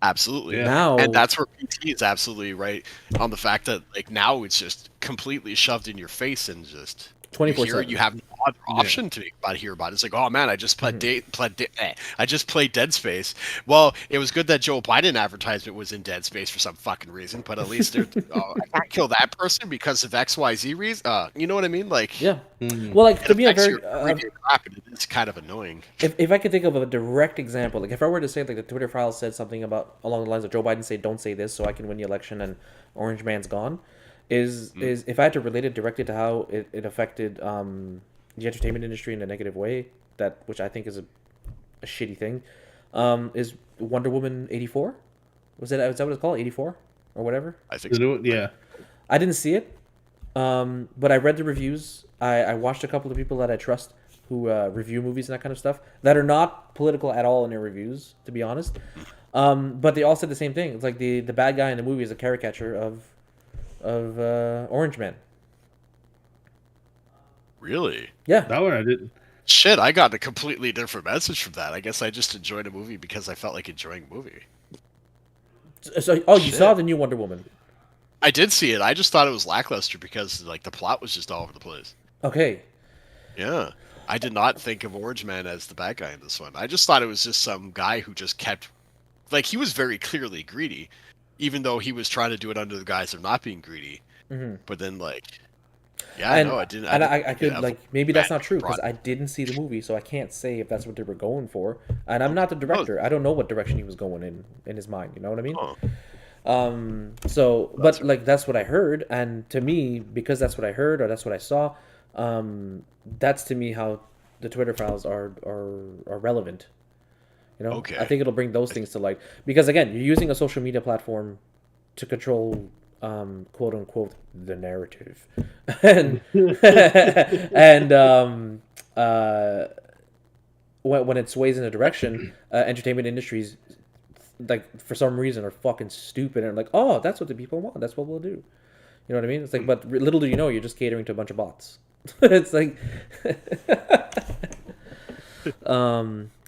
Absolutely. Yeah. Now, and that's where PT is absolutely right on the fact that like now it's just completely shoved in your face and just 24/7. You have no other option to hear about it. It's like, oh man, I just played Dead Space. Well, it was good that Joe Biden advertisement was in Dead Space for some fucking reason, but at least I can't kill that person because of XYZ reason. You know what I mean? Like, yeah. Well, like to me, it's kind of annoying. If I could think of a direct example, like if I were to say like the Twitter file said something about along the lines of Joe Biden say don't say this so I can win the election and Orange Man's gone, is if I had to relate it directly to how it affected the entertainment industry in a negative way, which I think is a shitty thing, is Wonder Woman 84? Is that what it's called? 84 or whatever? I think so. Yeah. I didn't see it, but I read the reviews. I watched a couple of people that I trust who review movies and that kind of stuff that are not political at all in their reviews, to be honest. But they all said the same thing. It's like the bad guy in the movie is a caricature of Orange Man. Really? Yeah. That one I didn't. Shit, I got a completely different message from that. I guess I just enjoyed a movie because I felt like enjoying a movie. So, you saw the new Wonder Woman? I did see it. I just thought it was lackluster because like the plot was just all over the place. Okay. Yeah. I did not think of Orange Man as the bad guy in this one. I just thought it was just some guy who just kept... Like, he was very clearly greedy, even though he was trying to do it under the guise of not being greedy. Mm-hmm. But then, like... Yeah, no, I didn't... I could, like, maybe that's not true, because I didn't see the movie, so I can't say if that's what they were going for. And I'm not the director. I don't know what direction he was going in his mind, you know what I mean? Oh. But, like, that's what I heard, and to me, because that's what I heard, or that's what I saw, that's to me how the Twitter files are relevant. You know, Okay. I think it'll bring those things to light because again, you're using a social media platform to control, quote unquote, the narrative, and when it sways in a direction, entertainment industries like for some reason are fucking stupid and like, oh, that's what the people want. That's what we'll do. You know what I mean? It's like, but little do you know, you're just catering to a bunch of bots. It's like,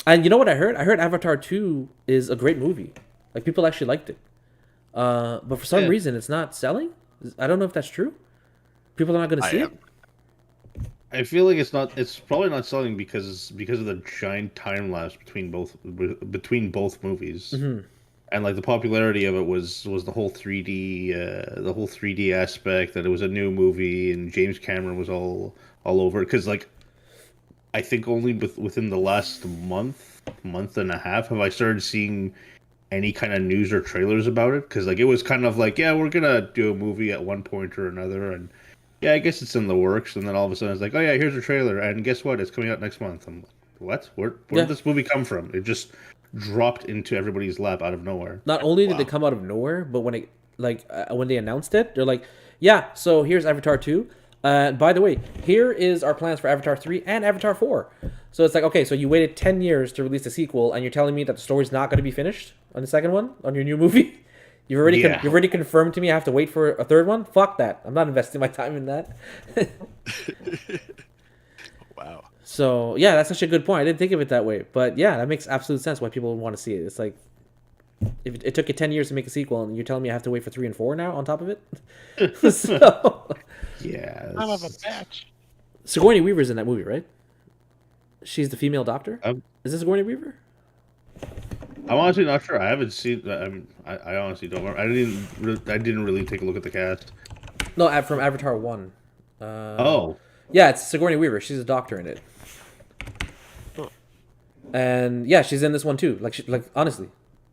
and you know what I heard? I heard Avatar 2 is a great movie. Like people actually liked it. But for some reason, it's not selling. I don't know if that's true. People are not going to see it. I feel like it's not. It's probably not selling because of the giant time lapse between both movies, and like the popularity of it was the whole 3D aspect, that it was a new movie and James Cameron was all over it. Because like, I think only within the last month and a half have I started seeing any kind of news or trailers about it. Because like it was kind of like, yeah, we're gonna do a movie at one point or another, and yeah, I guess it's in the works. And then all of a sudden it's like, oh yeah, here's a trailer, and guess what? It's coming out next month. I'm like, what? Where did this movie come from? It just dropped into everybody's lap out of nowhere. Not only did it come out of nowhere, but when it when they announced it, they're like, yeah, so here's Avatar 2. By the way, here is our plans for Avatar 3 and Avatar 4. So it's like, okay, so you waited 10 years to release a sequel, and you're telling me that the story's not going to be finished on the second one, on your new movie? You've already confirmed to me I have to wait for a third one? Fuck that. I'm not investing my time in that. Wow. So, yeah, that's actually a good point. I didn't think of it that way. But, yeah, that makes absolute sense why people would want to see it. It's like, if it took you 10 years to make a sequel, and you're telling me I have to wait for 3 and 4 now on top of it? So... Yeah. I love a batch. Sigourney Weaver's in that movie, right? She's the female doctor? Is this Sigourney Weaver? I'm honestly not sure. I haven't seen. I mean, I honestly don't remember. I didn't really take a look at the cast. No, from Avatar 1. Yeah, it's Sigourney Weaver. She's a doctor in it. Huh. And yeah, she's in this one too. Like honestly,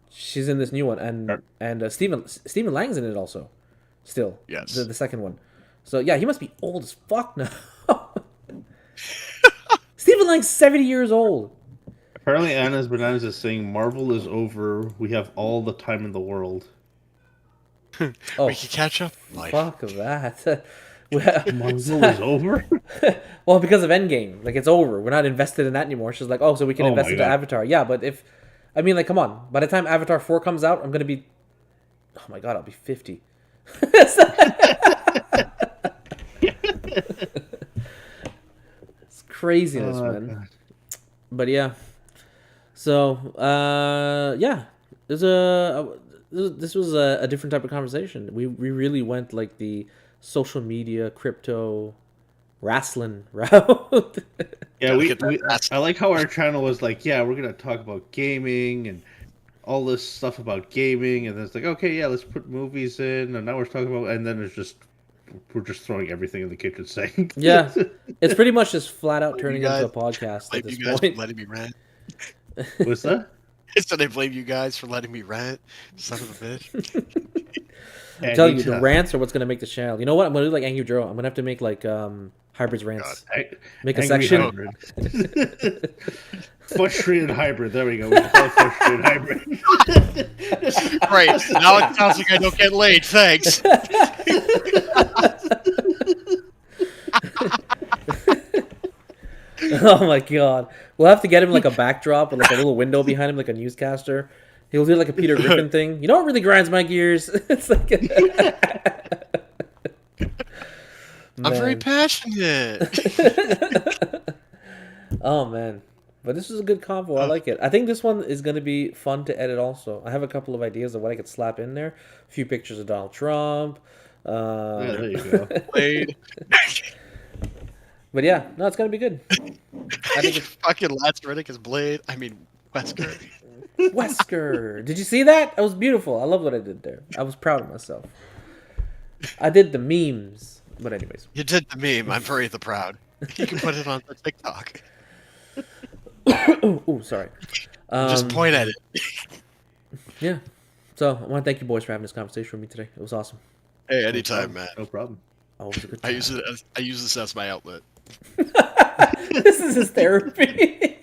she's in this new one, and Stephen Lang's in it also. Still, yes, the second one. So yeah, he must be old as fuck now. Stephen Lang's 70 years old. Apparently, Anna's Bananas is saying Marvel is over. We have all the time in the world. We can catch up. Fuck that. Marvel is over? Well, because of Endgame. Like, it's over. We're not invested in that anymore. She's like, oh, so we can invest into Avatar. Yeah, but I mean, like, come on. By the time Avatar 4 comes out, I'm going to be... Oh my god, I'll be 50. It's craziness, man. God. But yeah. So, yeah. This was a different type of conversation. We really went like the social media, crypto, wrestling route. Yeah, I like how our channel was like, yeah, we're gonna talk about gaming and all this stuff about gaming, and then it's like, okay, yeah, let's put movies in, and now we're talking about, and then we're just throwing everything in the kitchen sink. Yeah, it's pretty much just flat out turning into a podcast at this point. Letting me rant. What's that? So they blame you guys for letting me rant, son of a bitch. I'm telling you, the rants are what's gonna make the channel. You know what? I'm gonna do like Angry Joe. I'm gonna have to make like Hybrids rants. Make a section. Frustrated hybrid. There we go. We call it frustrated hybrid. Great. Now it sounds like I don't get laid. Thanks. Oh my god. We'll have to get him like a backdrop with like a little window behind him, like a newscaster. He'll do like a Peter Griffin thing. You know what really grinds my gears? It's like I'm very passionate. Oh man. But this is a good convo. I like it. I think this one is going to be fun to edit also. I have a couple of ideas of what I could slap in there. A few pictures of Donald Trump. Yeah, there you go. Blade. But yeah, no, it's going to be good. I think it's fucking Lance Reddick is Blade. I mean, Wesker. Wesker. Did you see that? That was beautiful. I love what I did there. I was proud of myself. I did the memes. But anyways. You did the meme. I'm very proud. You can put it on the TikTok. Oh, sorry. Just point at it. Yeah. So I want to thank you boys for having this conversation with me today. It was awesome. Hey, anytime, man. No problem. Oh, it was a good time. I use this as my outlet. This is his therapy.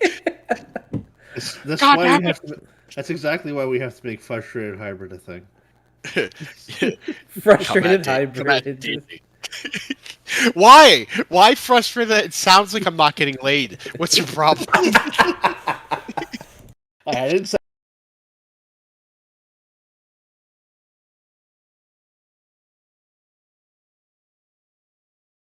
That's exactly why we have to make Frustrated Hybrid a thing. Frustrated Hybrid. Why? Why frustrated? It sounds like I'm not getting laid. What's your problem? I didn't say